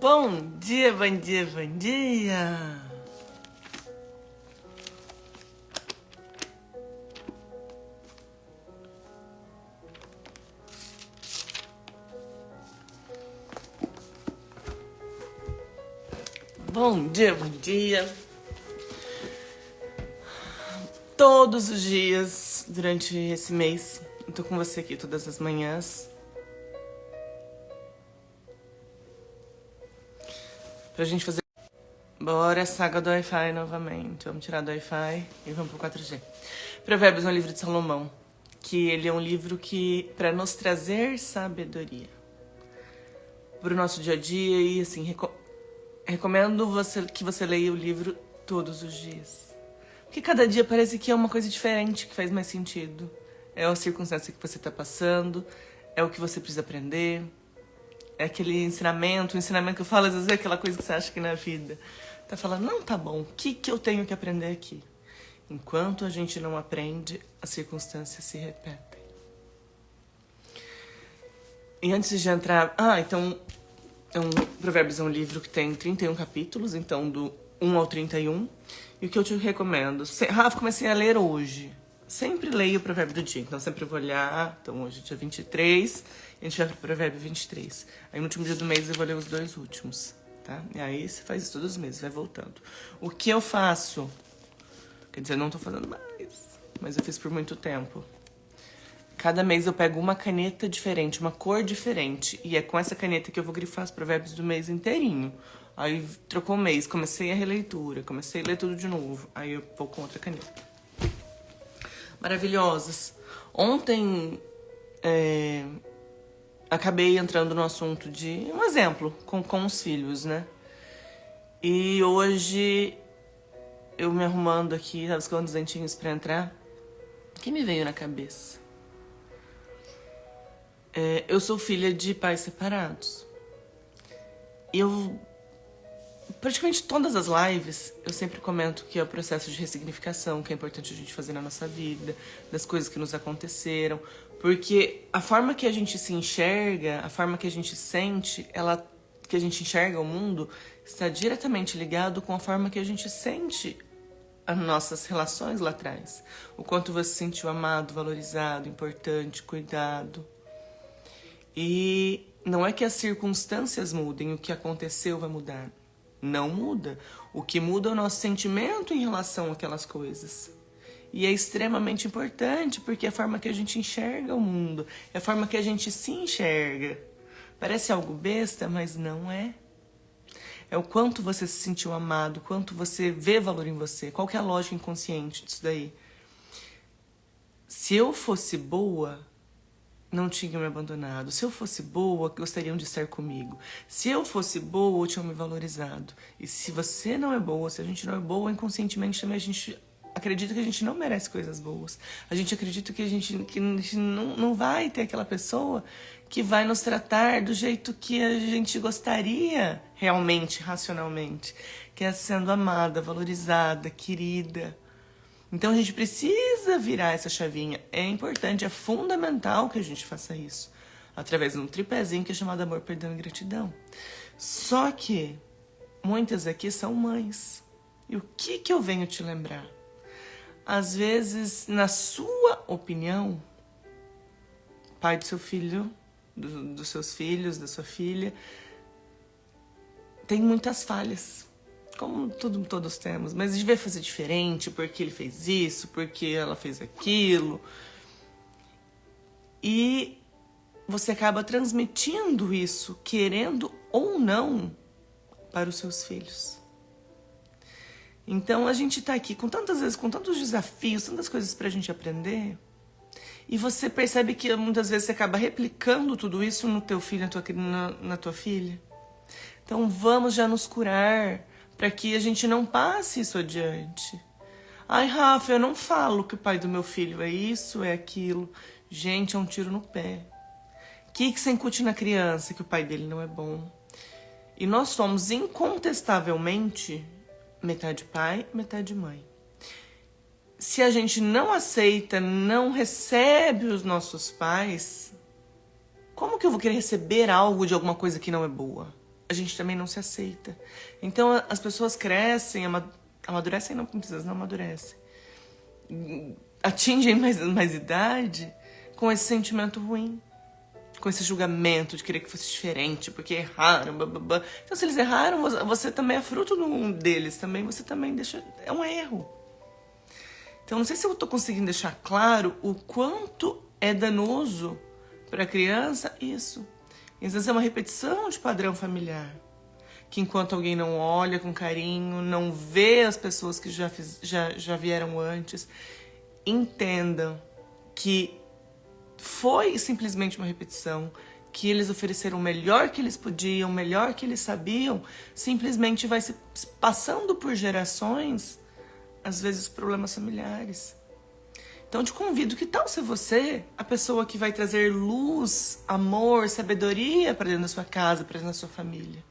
Bom dia, bom dia, bom dia! Bom dia, bom dia! Todos os dias, durante esse mês, eu tô com você aqui todas as manhãs. Pra gente fazer... Bora, saga do Wi-Fi novamente. Vamos tirar do Wi-Fi e vamos pro 4G. Provérbios é um livro de Salomão, que ele é um livro que, pra nos trazer sabedoria pro nosso dia a dia, e assim, recomendo que você leia o livro todos os dias. Porque cada dia parece que é uma coisa diferente, que faz mais sentido. É a circunstância que você tá passando, é o que você precisa aprender, é aquele ensinamento, o ensinamento que eu falo, às vezes é aquela coisa que você acha que na vida tá falando, não, tá bom, o que eu tenho que aprender aqui? Enquanto a gente não aprende, as circunstâncias se repetem. E antes de entrar... então... Provérbios é um livro que tem 31 capítulos, então do 1 ao 31. E o que eu te recomendo... Rafa, comecei a ler hoje. Sempre leio o provérbio do dia, então sempre vou olhar. Então hoje é dia 23, e a gente vai pro provérbio 23. Aí no último dia do mês eu vou ler os 2 últimos, tá? E aí você faz isso todos os meses, vai voltando. O que eu faço? Quer dizer, eu não tô fazendo mais, mas eu fiz por muito tempo. Cada mês eu pego uma caneta diferente, uma cor diferente. E é com essa caneta que eu vou grifar os provérbios do mês inteirinho. Aí trocou o mês, comecei a releitura, comecei a ler tudo de novo. Aí eu vou com outra caneta. Maravilhosas. Ontem acabei entrando no assunto de um exemplo com os filhos, né? E hoje eu me arrumando aqui, tava escovando os dentinhos pra entrar. O que me veio na cabeça? Eu sou filha de pais separados. E praticamente todas as lives, eu sempre comento que é o processo de ressignificação, que é importante a gente fazer na nossa vida, das coisas que nos aconteceram. Porque a forma que a gente se enxerga, a forma que a gente sente, que a gente enxerga o mundo, está diretamente ligado com a forma que a gente sente as nossas relações lá atrás. O quanto você se sentiu amado, valorizado, importante, cuidado. E não é que as circunstâncias mudem, o que aconteceu vai mudar. Não muda. O que muda é o nosso sentimento em relação àquelas coisas. E é extremamente importante, porque é a forma que a gente enxerga o mundo, é a forma que a gente se enxerga. Parece algo besta, mas não é. É o quanto você se sentiu amado, o quanto você vê valor em você. Qual que é a lógica inconsciente disso daí? Se eu fosse boa, não tinham me abandonado. Se eu fosse boa, gostariam de estar comigo. Se eu fosse boa, tinham me valorizado. E se você não é boa, se a gente não é boa, inconscientemente também a gente acredita que a gente não merece coisas boas. A gente acredita que a gente não vai ter aquela pessoa que vai nos tratar do jeito que a gente gostaria realmente, racionalmente. Que é sendo amada, valorizada, querida. Então a gente precisa virar essa chavinha. É importante, é fundamental que a gente faça isso. Através de um tripézinho que é chamado amor, perdão e gratidão. Só que muitas aqui são mães. E o que eu venho te lembrar? Às vezes, na sua opinião, pai do seu filho, dos seus filhos, da sua filha, tem muitas falhas. Como todos temos, mas devia fazer diferente, porque ele fez isso, porque ela fez aquilo. E você acaba transmitindo isso, querendo ou não, para os seus filhos. Então a gente tá aqui com tantas vezes, com tantos desafios, tantas coisas pra gente aprender, e você percebe que muitas vezes você acaba replicando tudo isso no teu filho, na tua filha. Então vamos já nos curar, para que a gente não passe isso adiante. Ai, Rafa, eu não falo que o pai do meu filho é isso, é aquilo. Gente, é um tiro no pé. O que você incute na criança que o pai dele não é bom? E nós somos incontestavelmente metade pai, metade mãe. Se a gente não aceita, não recebe os nossos pais, como que eu vou querer receber algo de alguma coisa que não é boa? a gente também não se aceita. Então as pessoas crescem, amadurecem, não precisa, não amadurecem. Atingem mais idade com esse sentimento ruim. Com esse julgamento de querer que fosse diferente, porque erraram, blá. Então, se eles erraram, você também é fruto deles, também você também deixa... É um erro. Então, não sei se eu tô conseguindo deixar claro o quanto é danoso para a criança isso. E às vezes é uma repetição de padrão familiar. Que enquanto alguém não olha com carinho, não vê as pessoas que já vieram antes, entendam que foi simplesmente uma repetição, que eles ofereceram o melhor que eles podiam, o melhor que eles sabiam, simplesmente vai se passando por gerações, às vezes problemas familiares. Então te convido, que tal ser você a pessoa que vai trazer luz, amor, sabedoria para dentro da sua casa, para dentro da sua família?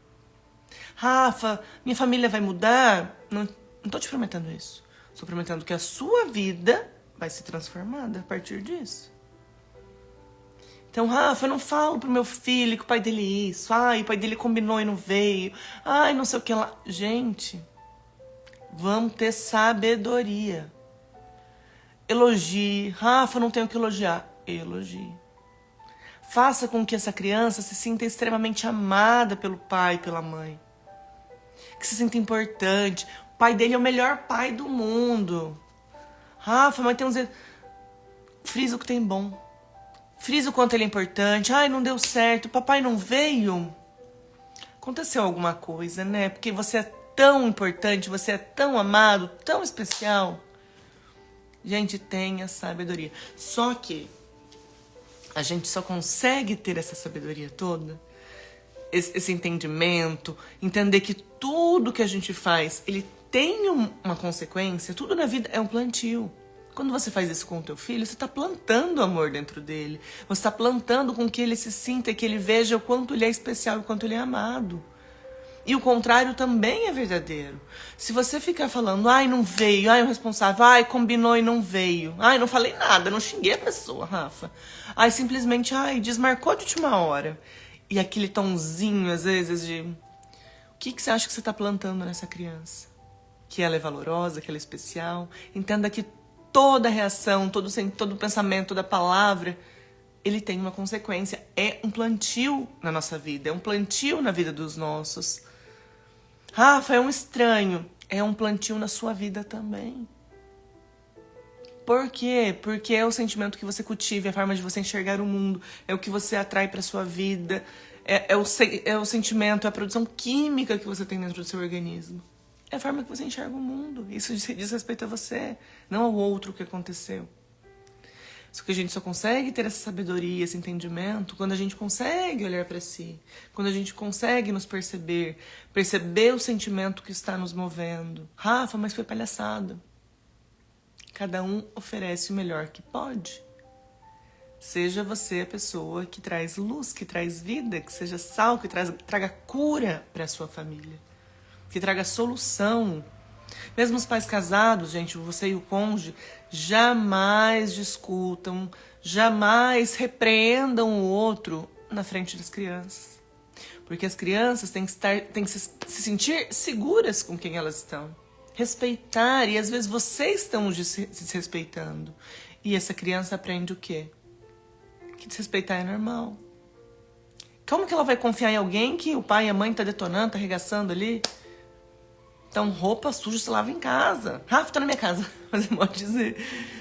Rafa, minha família vai mudar? Não tô te prometendo isso. Estou prometendo que a sua vida vai ser transformada a partir disso. Então, Rafa, eu não falo pro meu filho que o pai dele é isso. Ai, o pai dele combinou e não veio. Ai, não sei o que lá. Gente, vamos ter sabedoria. Elogie. Rafa, eu não tenho que elogiar. Elogie. Faça com que essa criança se sinta extremamente amada pelo pai e pela mãe. Que se sinta importante. O pai dele é o melhor pai do mundo. Rafa, mas tem uns... Frisa o que tem bom. Frisa o quanto ele é importante. Ai, não deu certo. O papai não veio. Aconteceu alguma coisa, né? Porque você é tão importante, você é tão amado, tão especial. Gente, tenha sabedoria. Só que a gente só consegue ter essa sabedoria toda, esse entendimento, entender que tudo que a gente faz, ele tem uma consequência. Tudo na vida é um plantio. Quando você faz isso com o teu filho, você está plantando amor dentro dele. Você está plantando com que ele se sinta, que ele veja o quanto ele é especial, o quanto ele é amado. E o contrário também é verdadeiro. Se você ficar falando, ai, não veio, ai, o responsável, ai, combinou e não veio, ai, não falei nada, não xinguei a pessoa, Rafa. Ai, simplesmente, ai, desmarcou de última hora. E aquele tomzinho, às vezes, de... O que você acha que você está plantando nessa criança? Que ela é valorosa, que ela é especial. Entenda que toda reação, todo pensamento, toda palavra, ele tem uma consequência. É um plantio na nossa vida, é um plantio na vida dos nossos. Rafa, é um estranho. É um plantio na sua vida também. Por quê? Porque é o sentimento que você cultiva, é a forma de você enxergar o mundo, é o que você atrai para sua vida, é o sentimento, é a produção química que você tem dentro do seu organismo. É a forma que você enxerga o mundo. Isso diz respeito a você, não ao outro que aconteceu. Só que a gente só consegue ter essa sabedoria, esse entendimento, quando a gente consegue olhar para si, quando a gente consegue nos perceber o sentimento que está nos movendo. Rafa, mas foi palhaçada. Cada um oferece o melhor que pode. Seja você a pessoa que traz luz, que traz vida, que seja sal, que traga cura para a sua família, que traga solução. Mesmo os pais casados, gente, você e o cônjuge, jamais discutam, jamais repreendam o outro na frente das crianças. Porque as crianças têm que se sentir seguras com quem elas estão. Respeitar, e às vezes vocês estão se desrespeitando. E essa criança aprende o quê? Que desrespeitar é normal. Como que ela vai confiar em alguém que o pai e a mãe tá detonando, tá arregaçando ali? Então, roupa suja se lava em casa. Rafa, tá na minha casa. Você pode dizer.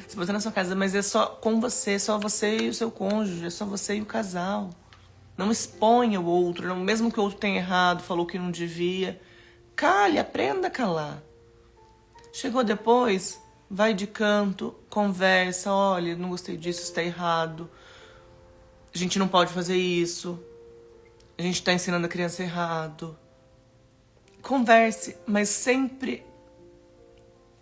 Você pode estar na sua casa, mas é só com você, só você e o seu cônjuge, é só você e o casal. Não exponha o outro, não, mesmo que o outro tenha errado, falou que não devia. Cale, aprenda a calar. Chegou depois, vai de canto, conversa, olha, não gostei disso, isso tá errado. A gente não pode fazer isso. A gente tá ensinando a criança errado. Converse, mas sempre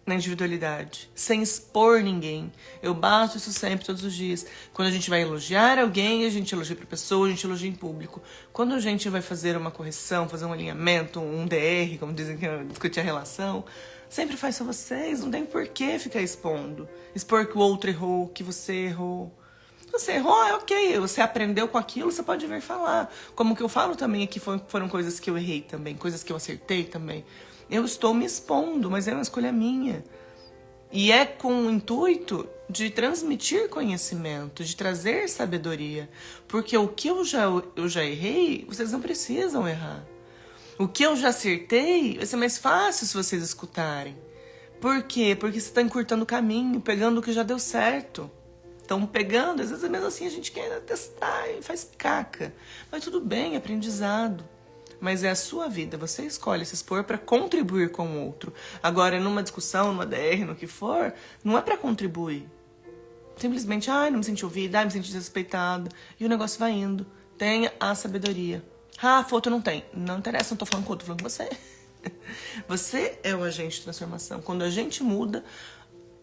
na individualidade, sem expor ninguém. Eu bato isso sempre, todos os dias. Quando a gente vai elogiar alguém, a gente elogia pra pessoa, a gente elogia em público. Quando a gente vai fazer uma correção, fazer um alinhamento, um DR, como dizem que eu discuti a relação, sempre faz só vocês, não tem por que ficar expondo. Expor que o outro errou, que você errou. Você errou, é ok. Você aprendeu com aquilo, você pode vir falar. Como que eu falo também aqui, foram coisas que eu errei também, coisas que eu acertei também. Eu estou me expondo, mas é uma escolha minha. E é com o intuito de transmitir conhecimento, de trazer sabedoria. Porque o que eu já errei, vocês não precisam errar. O que eu já acertei, vai ser mais fácil se vocês escutarem. Por quê? Porque você está encurtando o caminho, pegando o que já deu certo. Então, pegando, às vezes mesmo assim a gente quer testar e faz caca. Mas tudo bem, aprendizado. Mas é a sua vida, você escolhe se expor para contribuir com o outro. Agora, numa discussão, numa DR, no que for, não é para contribuir. Simplesmente, não me senti ouvida, me senti desrespeitada. E o negócio vai indo. Tenha a sabedoria. Foto não tem. Não interessa, não tô falando com o outro, tô falando com você. Você é o agente de transformação. Quando a gente muda,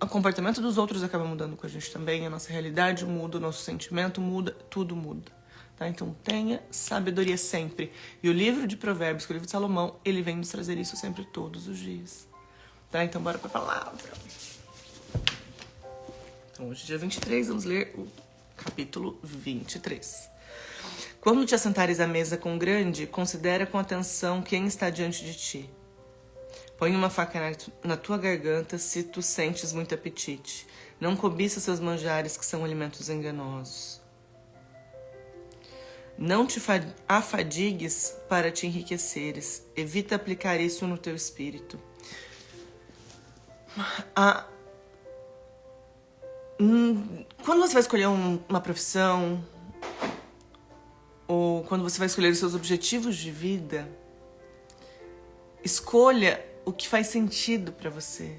o comportamento dos outros acaba mudando com a gente também. A nossa realidade muda, o nosso sentimento muda, tudo muda. Tá? Então tenha sabedoria sempre. E o livro de Provérbios, que é o livro de Salomão, ele vem nos trazer isso sempre, todos os dias. Tá? Então bora pra palavra. Então hoje, dia 23, vamos ler o capítulo 23. Quando te assentares à mesa com o grande, considera com atenção quem está diante de ti. Põe uma faca na tua garganta se tu sentes muito apetite. Não cobiça seus manjares, que são alimentos enganosos. Não te afadigues para te enriqueceres. Evita aplicar isso no teu espírito. Quando você vai escolher uma profissão, ou quando você vai escolher os seus objetivos de vida, escolha o que faz sentido para você.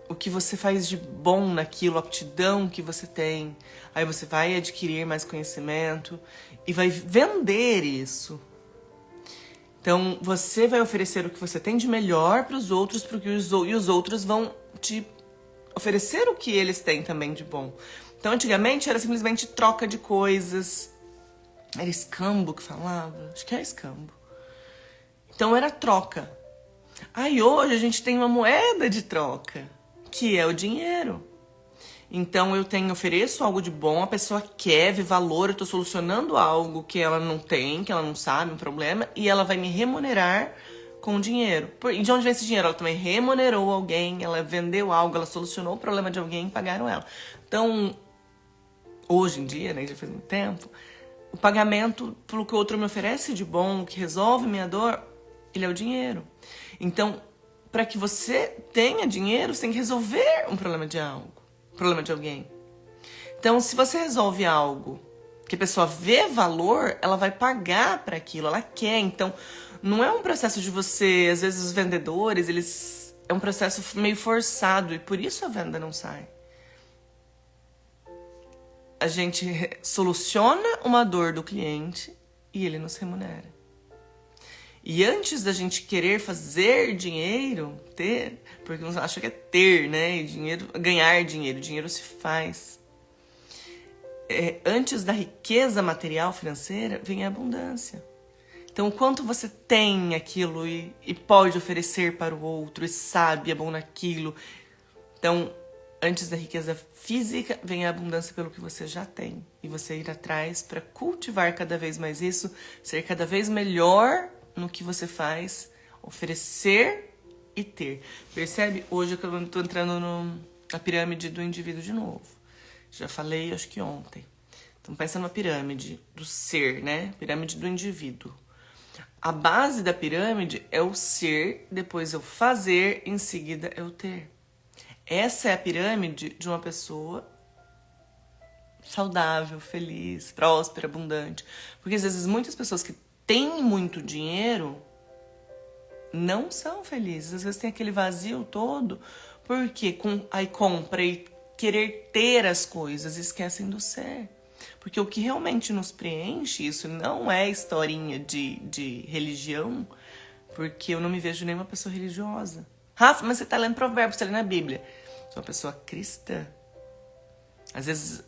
O que você faz de bom naquilo, a aptidão que você tem. Aí você vai adquirir mais conhecimento e vai vender isso. Então, você vai oferecer o que você tem de melhor para os outros, e os outros vão te oferecer o que eles têm também de bom. Então, antigamente era simplesmente troca de coisas. Era escambo que falava? Acho que é escambo. Então, era troca. Aí, hoje, a gente tem uma moeda de troca, que é o dinheiro. Então, eu ofereço algo de bom, a pessoa quer ver valor, eu estou solucionando algo que ela não tem, que ela não sabe, um problema, e ela vai me remunerar com dinheiro. E de onde vem esse dinheiro? Ela também remunerou alguém, ela vendeu algo, ela solucionou o problema de alguém e pagaram ela. Então, hoje em dia, né, já faz muito tempo, o pagamento pelo que o outro me oferece de bom, que resolve minha dor, ele é o dinheiro. Então, para que você tenha dinheiro, você tem que resolver um problema de algo, um problema de alguém. Então, se você resolve algo que a pessoa vê valor, ela vai pagar para aquilo, ela quer. Então, não é um processo de você, às vezes os vendedores, é um processo meio forçado e por isso a venda não sai. A gente soluciona uma dor do cliente e ele nos remunera. E antes da gente querer fazer dinheiro, ter, porque uns acham que é ter, né? E ganhar dinheiro, dinheiro se faz. Antes da riqueza material financeira, vem a abundância. Então, o quanto você tem aquilo e pode oferecer para o outro e sabe, é bom naquilo. Então, antes da riqueza física, vem a abundância pelo que você já tem. E você ir atrás para cultivar cada vez mais isso, ser cada vez melhor no que você faz, oferecer e ter. Percebe? Hoje eu estou entrando na pirâmide do indivíduo de novo. Já falei, acho que ontem. Então pensa numa pirâmide do ser, né? Pirâmide do indivíduo. A base da pirâmide é o ser, depois eu fazer, em seguida eu ter. Essa é a pirâmide de uma pessoa saudável, feliz, próspera, abundante. Porque às vezes muitas pessoas que têm muito dinheiro não são felizes. Às vezes tem aquele vazio todo porque aí compra e querer ter as coisas, esquecem do ser. Porque o que realmente nos preenche, isso não é historinha de religião, porque eu não me vejo nenhuma pessoa religiosa. Rafa, mas você tá lendo Provérbios, você tá lendo a Bíblia. Sou uma pessoa cristã. Às vezes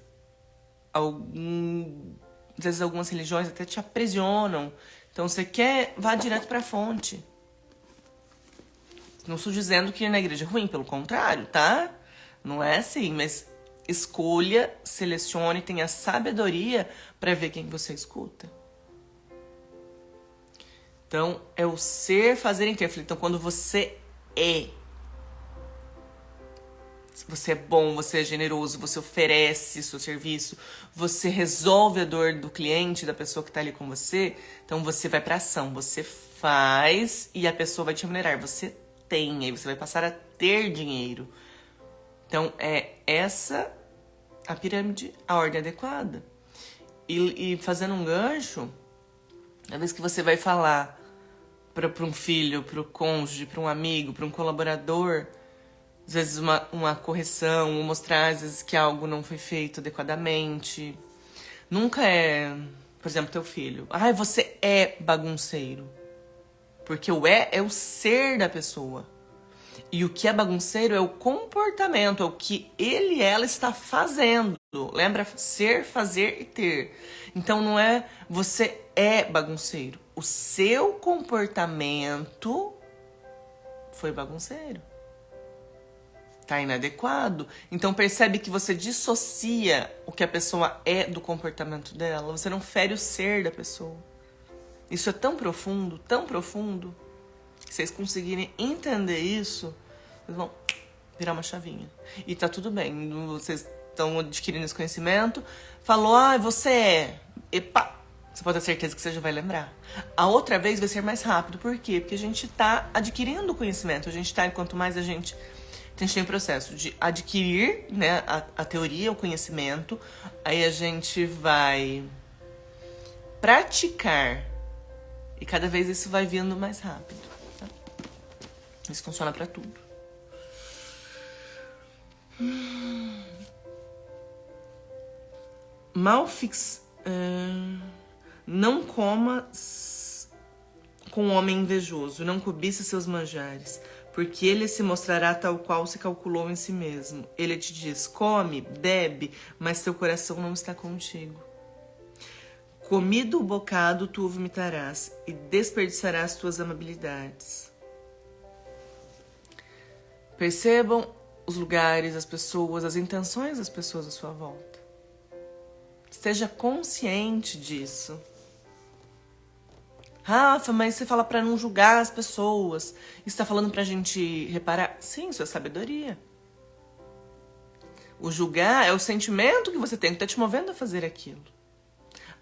algumas religiões até te aprisionam. Então você vá direto pra fonte. Não estou dizendo que ir na igreja é ruim, pelo contrário, tá? Não é assim, mas escolha, selecione, tenha sabedoria para ver quem você escuta. Então, é o ser, fazer e ter. Então, quando você é bom, você é generoso, você oferece seu serviço, você resolve a dor do cliente, da pessoa que está ali com você, então você vai para ação, você faz e a pessoa vai te remunerar. Você tem, aí você vai passar a ter dinheiro. Então, é essa a pirâmide, a ordem adequada. E fazendo um gancho, a vez que você vai falar para um filho, para o cônjuge, para um amigo, para um colaborador, às vezes uma correção, ou mostrar às vezes que algo não foi feito adequadamente. Nunca é, por exemplo, teu filho. Ai, você é bagunceiro. Porque o é o ser da pessoa. E o que é bagunceiro é o comportamento, é o que ele e ela está fazendo. Lembra? Ser, fazer e ter. Então não é você é bagunceiro. O seu comportamento foi bagunceiro. Tá inadequado. Então percebe que você dissocia o que a pessoa é do comportamento dela. Você não fere o ser da pessoa. Isso é tão profundo, que vocês conseguirem entender isso, vocês vão virar uma chavinha. E tá tudo bem. Vocês estão adquirindo esse conhecimento. Falou, você é. Epa! Você pode ter certeza que você já vai lembrar. A outra vez vai ser mais rápido. Por quê? Porque a gente tá adquirindo conhecimento. Quanto mais a gente tem o processo de adquirir, né, a teoria, o conhecimento. Aí a gente vai praticar. E cada vez isso vai vindo mais rápido. Tá? Isso funciona para tudo. Não coma com um homem invejoso, não cobiça seus manjares, porque ele se mostrará tal qual se calculou em si mesmo. Ele te diz, come, bebe, mas teu coração não está contigo. Comido o bocado, tu o vomitarás e desperdiçarás tuas amabilidades. Percebam os lugares, as pessoas, as intenções das pessoas à sua volta. Esteja consciente disso. Rafa, mas você fala para não julgar as pessoas. Está falando pra gente reparar? Sim, isso é sabedoria. O julgar é o sentimento que você tem que tá te movendo a fazer aquilo.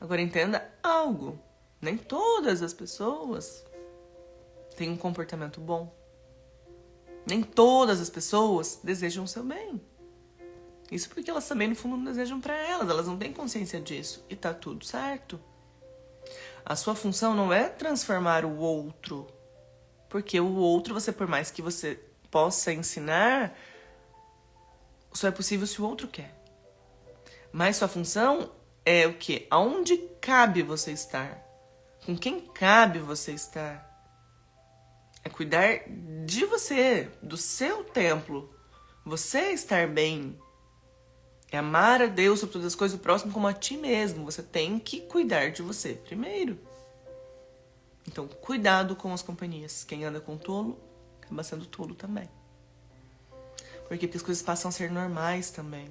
Agora entenda algo. Nem todas as pessoas têm um comportamento bom. Nem todas as pessoas desejam o seu bem. Isso porque elas também, no fundo, não desejam para elas. Elas não têm consciência disso. E tá tudo certo. A sua função não é transformar o outro. Porque o outro, por mais que você possa ensinar, só é possível se o outro quer. Mas sua função é o quê? Aonde cabe você estar? Com quem cabe você estar? É cuidar de você, do seu templo. Você estar bem. É amar a Deus sobre todas as coisas, o próximo como a ti mesmo. Você tem que cuidar de você primeiro. Então, cuidado com as companhias. Quem anda com tolo, acaba sendo tolo também. Por quê? Porque as coisas passam a ser normais também.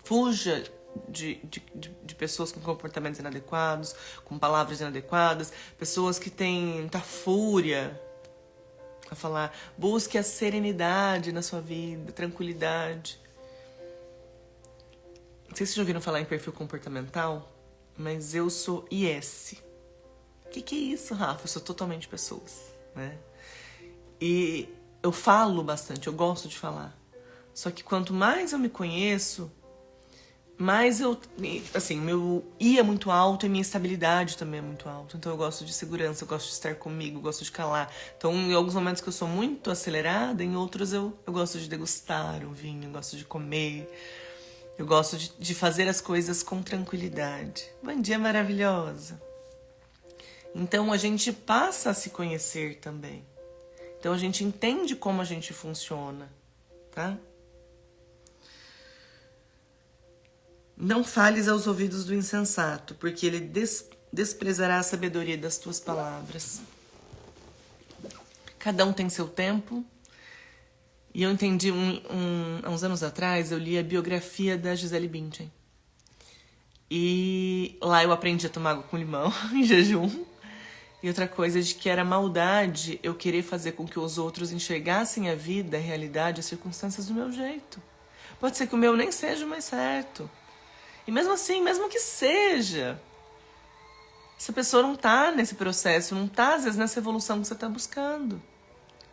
Fuja de pessoas com comportamentos inadequados, com palavras inadequadas, pessoas que têm muita fúria a falar. Busque a serenidade na sua vida, tranquilidade. Não sei se vocês já ouviram falar em perfil comportamental, mas eu sou IS. O que é isso, Rafa? Eu sou totalmente pessoas, né? E eu falo bastante, eu gosto de falar. Só que quanto mais eu me conheço, mais eu... Assim, meu I é muito alto e minha estabilidade também é muito alta. Então eu gosto de segurança, eu gosto de estar comigo, eu gosto de calar. Então em alguns momentos que eu sou muito acelerada, em outros eu gosto de degustar o vinho, eu gosto de comer. Eu gosto de fazer as coisas com tranquilidade. Bom dia, maravilhosa. Então, a gente passa a se conhecer também. Então, a gente entende como a gente funciona, tá? Não fales aos ouvidos do insensato, porque ele desprezará a sabedoria das tuas palavras. Cada um tem seu tempo. E eu entendi, há uns anos atrás, eu li a biografia da Gisele Bündchen. E lá eu aprendi a tomar água com limão, em jejum. E outra coisa de que era maldade eu querer fazer com que os outros enxergassem a vida, a realidade, as circunstâncias do meu jeito. Pode ser que o meu nem seja o mais certo. E mesmo assim, mesmo que seja, essa pessoa não tá nesse processo, não tá, às vezes, nessa evolução que você tá buscando.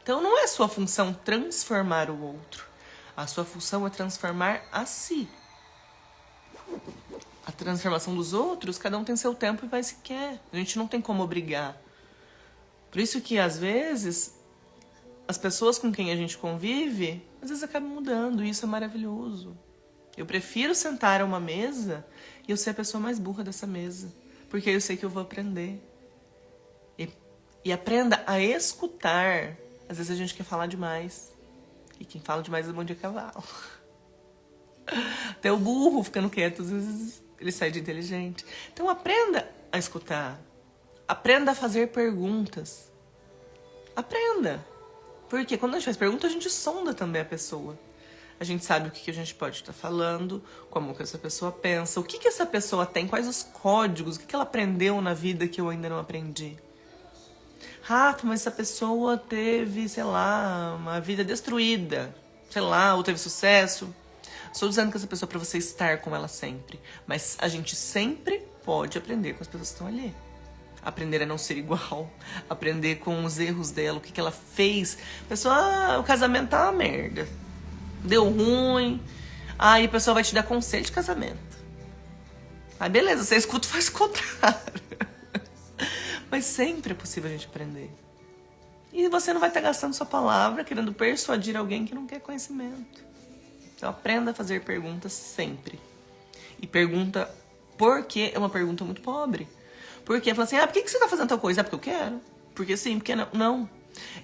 Então não é sua função transformar o outro. A sua função é transformar a si. A transformação dos outros, cada um tem seu tempo e vai se quer. A gente não tem como obrigar. Por isso que, às vezes, as pessoas com quem a gente convive, às vezes acabam mudando, e isso é maravilhoso. Eu prefiro sentar a uma mesa e eu ser a pessoa mais burra dessa mesa. Porque eu sei que eu vou aprender. E aprenda a escutar. Às vezes a gente quer falar demais. E quem fala demais é bom de cavalo. Até o burro ficando quieto, às vezes ele sai de inteligente. Então aprenda a escutar. Aprenda a fazer perguntas. Aprenda. Porque quando a gente faz pergunta, a gente sonda também a pessoa. A gente sabe o que a gente pode estar falando, como que essa pessoa pensa, o que essa pessoa tem, quais os códigos, o que ela aprendeu na vida que eu ainda não aprendi. Rafa, mas essa pessoa teve, sei lá, uma vida destruída, sei lá, ou teve sucesso. Estou dizendo que essa pessoa é para você estar com ela sempre. Mas a gente sempre pode aprender com as pessoas que estão ali. Aprender a não ser igual. Aprender com os erros dela, o que ela fez. A pessoa, o casamento tá uma merda. Deu ruim. Aí a pessoa vai te dar conselho de casamento. Aí beleza, você escuta e faz o contrário. Mas sempre é possível a gente aprender. E você não vai estar gastando sua palavra querendo persuadir alguém que não quer conhecimento. Então aprenda a fazer perguntas sempre. E pergunta por quê é uma pergunta muito pobre. Porque fala assim, por que você tá fazendo tal coisa? Porque eu quero. Porque sim, porque não. Não.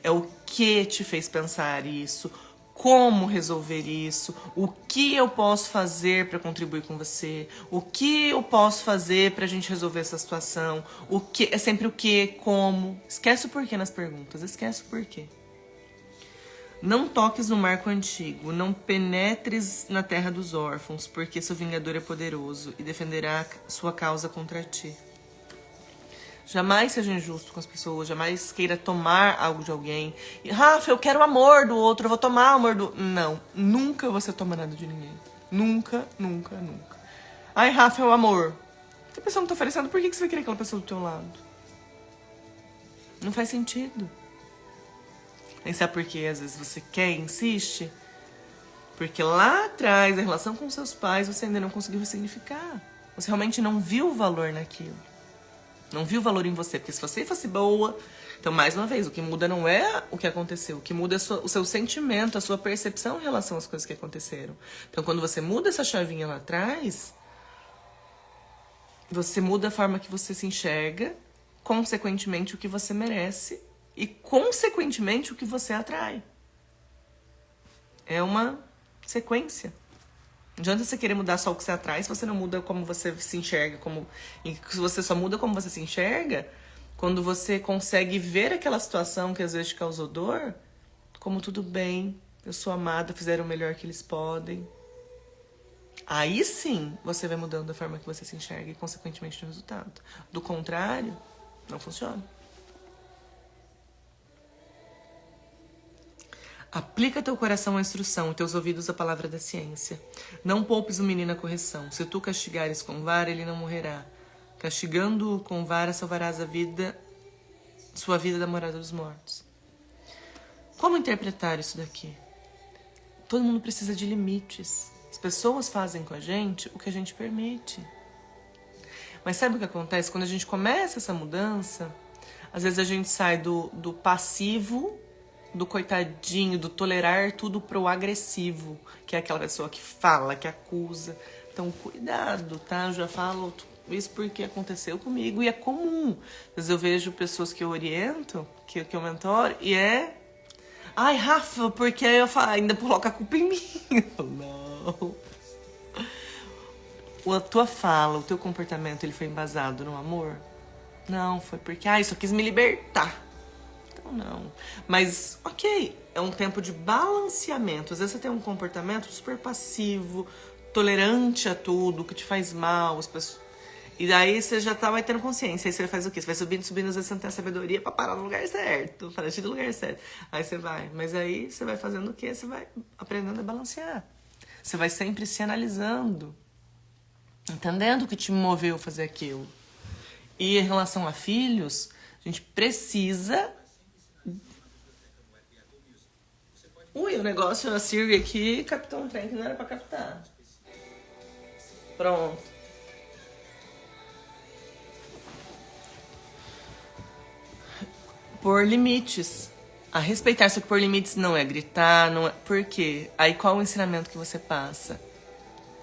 É o que te fez pensar isso. Como resolver isso. O que eu posso fazer para contribuir com você. O que eu posso fazer pra gente resolver essa situação. O que é sempre o que, como. Esquece o porquê nas perguntas. Esquece o porquê. Não toques no marco antigo, não penetres na terra dos órfãos, porque seu vingador é poderoso e defenderá sua causa contra ti. Jamais seja injusto com as pessoas, jamais queira tomar algo de alguém. E, Rafa, eu quero o amor do outro, eu vou tomar o amor do... Não, nunca você toma nada de ninguém. Nunca, nunca, nunca. Ai, Rafa, é o amor. Se a pessoa não tá oferecendo, por que você vai querer aquela pessoa do teu lado? Não faz sentido. Nem sabe por que às vezes você quer e insiste? Porque lá atrás, a relação com seus pais, você ainda não conseguiu ressignificar. Você realmente não viu o valor naquilo. Não viu o valor em você. Porque se você fosse boa... Então, mais uma vez, o que muda não é o que aconteceu. O que muda é o seu sentimento, a sua percepção em relação às coisas que aconteceram. Então, quando você muda essa chavinha lá atrás, você muda a forma que você se enxerga, consequentemente, o que você merece e, consequentemente, o que você atrai. É uma sequência. Não adianta você querer mudar só o que você atrai se você não muda como você se enxerga. E se você só muda como você se enxerga, quando você consegue ver aquela situação que às vezes te causou dor, como tudo bem, eu sou amada, fizeram o melhor que eles podem. Aí sim você vai mudando a forma que você se enxerga e, consequentemente, o resultado. Do contrário, não funciona. Aplica teu coração à instrução e teus ouvidos à palavra da ciência. Não poupes o menino à correção. Se tu castigares com vara, ele não morrerá. Castigando-o com vara, salvarás sua vida da morada dos mortos. Como interpretar isso daqui? Todo mundo precisa de limites. As pessoas fazem com a gente o que a gente permite. Mas sabe o que acontece? Quando a gente começa essa mudança, às vezes a gente sai do passivo, do coitadinho, do tolerar tudo pro agressivo, que é aquela pessoa que fala, que acusa. Então, cuidado, tá? Eu já falo isso porque aconteceu comigo e é comum. Às vezes eu vejo pessoas que eu oriento, que eu mentoro, e ai, Rafa, porque eu ainda coloca a culpa em mim. Não. A tua fala, o teu comportamento, ele foi embasado no amor? Não, foi porque, só quis me libertar. Não. Mas, ok, é um tempo de balanceamento. Às vezes você tem um comportamento super passivo, tolerante a tudo, que te faz mal, as pessoas... E daí você já vai tendo consciência. Aí você faz o quê? Você vai subindo, subindo, às vezes você não tem a sabedoria pra parar no lugar certo, para agir no lugar certo. Aí você vai. Mas aí você vai fazendo o quê? Você vai aprendendo a balancear. Você vai sempre se analisando, entendendo o que te moveu a fazer aquilo. E em relação a filhos, a gente precisa... Ui, o negócio, a Siri aqui captou um trem que não era pra captar. Pronto. Por limites. A respeitar, só que por limites não é gritar, não é... Por quê? Aí qual o ensinamento que você passa?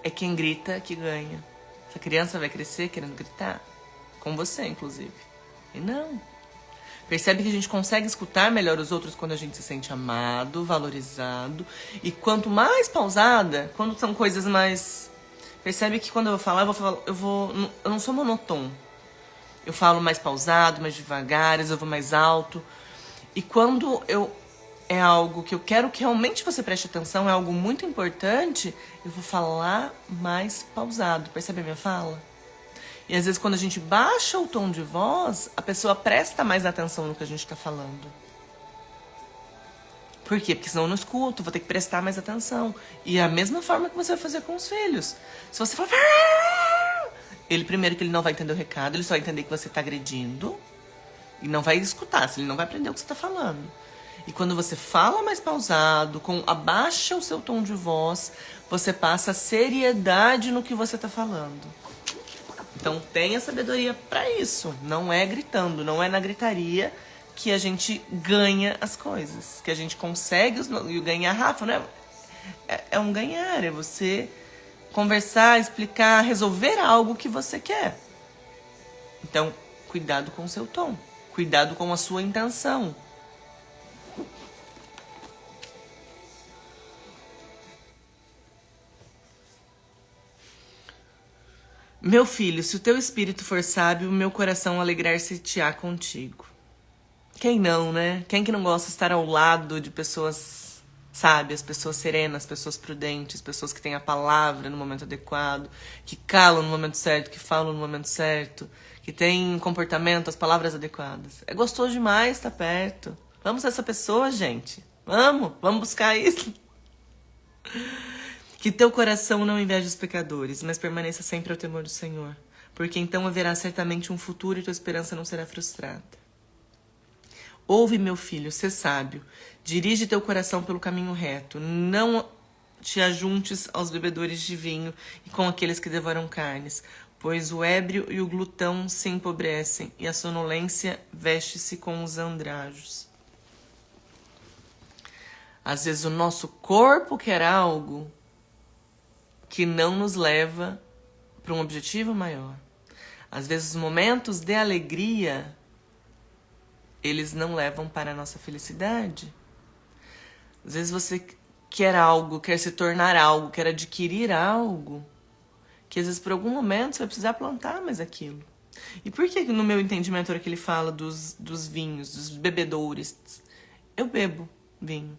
É quem grita que ganha. Essa criança vai crescer querendo gritar. Com você, inclusive. E não. Percebe que a gente consegue escutar melhor os outros quando a gente se sente amado, valorizado. E quanto mais pausada, quando são coisas mais... Percebe que quando eu vou falar, eu não sou monotônico. Eu falo mais pausado, mais devagar, eu vou mais alto. E quando é algo que eu quero que realmente você preste atenção, é algo muito importante, eu vou falar mais pausado. Percebe a minha fala? E às vezes quando a gente baixa o tom de voz, a pessoa presta mais atenção no que a gente está falando. Por quê? Porque senão eu não escuto, vou ter que prestar mais atenção. E é a mesma forma que você vai fazer com os filhos. Se você falar... Ele, primeiro, que ele não vai entender o recado, ele só vai entender que você está agredindo e não vai escutar, ele não vai aprender o que você está falando. E quando você fala mais pausado, abaixa o seu tom de voz, você passa seriedade no que você está falando. Então tenha sabedoria para isso. Não é gritando, não é na gritaria que a gente ganha as coisas, que a gente consegue ganhar, Rafa, não é um ganhar, é você conversar, explicar, resolver algo que você quer. Então, cuidado com o seu tom. Cuidado com a sua intenção. Meu filho, se o teu espírito for sábio, meu coração alegrar-se-te-á contigo. Quem não, né? Quem que não gosta de estar ao lado de pessoas sábias, pessoas serenas, pessoas prudentes, pessoas que têm a palavra no momento adequado, que calam no momento certo, que falam no momento certo, que têm comportamento, as palavras adequadas. É gostoso demais estar perto. Vamos ser essa pessoa, gente. Vamos buscar isso. Que teu coração não inveje os pecadores, mas permaneça sempre ao temor do Senhor, porque então haverá certamente um futuro e tua esperança não será frustrada. Ouve, meu filho, sê sábio, dirige teu coração pelo caminho reto, não te ajuntes aos bebedores de vinho e com aqueles que devoram carnes, pois o ébrio e o glutão se empobrecem e a sonolência veste-se com os andrajos. Às vezes o nosso corpo quer algo que não nos leva para um objetivo maior. Às vezes os momentos de alegria, eles não levam para a nossa felicidade. Às vezes você quer algo, quer se tornar algo, quer adquirir algo, que às vezes por algum momento você vai precisar plantar mais aquilo. E por que no meu entendimento, hora que ele fala dos vinhos, dos bebedouros, eu bebo vinho.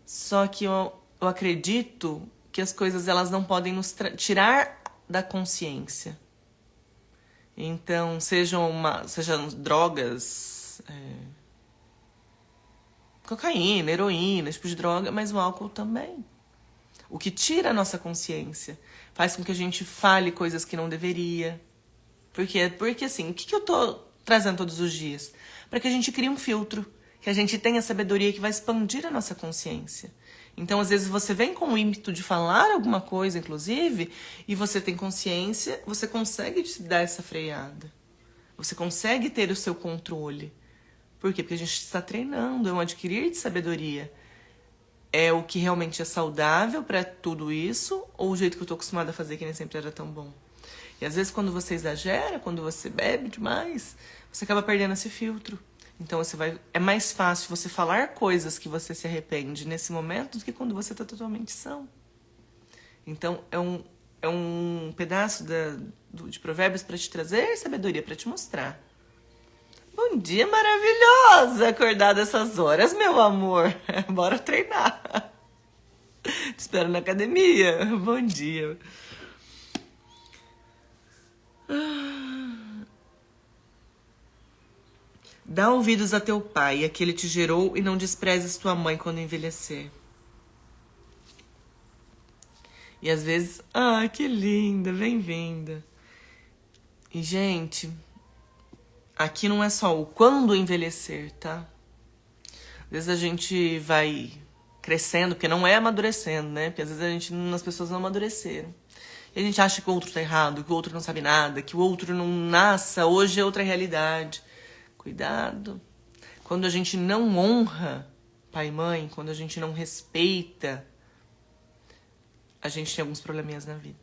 Só que eu acredito que as coisas elas não podem nos tirar da consciência. Então, sejam drogas, cocaína, heroína, esse tipo de droga, mas o álcool também. O que tira a nossa consciência, faz com que a gente fale coisas que não deveria. Porque assim, o que eu tô trazendo todos os dias? Para que a gente crie um filtro, que a gente tenha sabedoria que vai expandir a nossa consciência. Então, às vezes, você vem com o ímpeto de falar alguma coisa, inclusive, e você tem consciência, você consegue te dar essa freada. Você consegue ter o seu controle. Por quê? Porque a gente está treinando, é um adquirir de sabedoria. É o que realmente é saudável para tudo isso, ou o jeito que eu tô acostumada a fazer, que nem sempre era tão bom? E às vezes, quando você exagera, quando você bebe demais, você acaba perdendo esse filtro. Então é mais fácil você falar coisas que você se arrepende nesse momento do que quando você está totalmente são. Então é um pedaço de Provérbios para te trazer sabedoria, para te mostrar. Bom dia, maravilhosa! Acordar dessas horas, meu amor. Bora treinar. Te espero na academia. Bom dia. Dá ouvidos a teu pai, a que ele te gerou, e não desprezes tua mãe quando envelhecer. E às vezes, que linda, bem-vinda. E, gente, aqui não é só o quando envelhecer, tá? Às vezes a gente vai crescendo, porque não é amadurecendo, né? Porque às vezes as pessoas não amadureceram. E a gente acha que o outro tá errado, que o outro não sabe nada, que o outro não nasça, hoje é outra realidade. Cuidado. Quando a gente não honra pai e mãe, quando a gente não respeita, a gente tem alguns probleminhas na vida.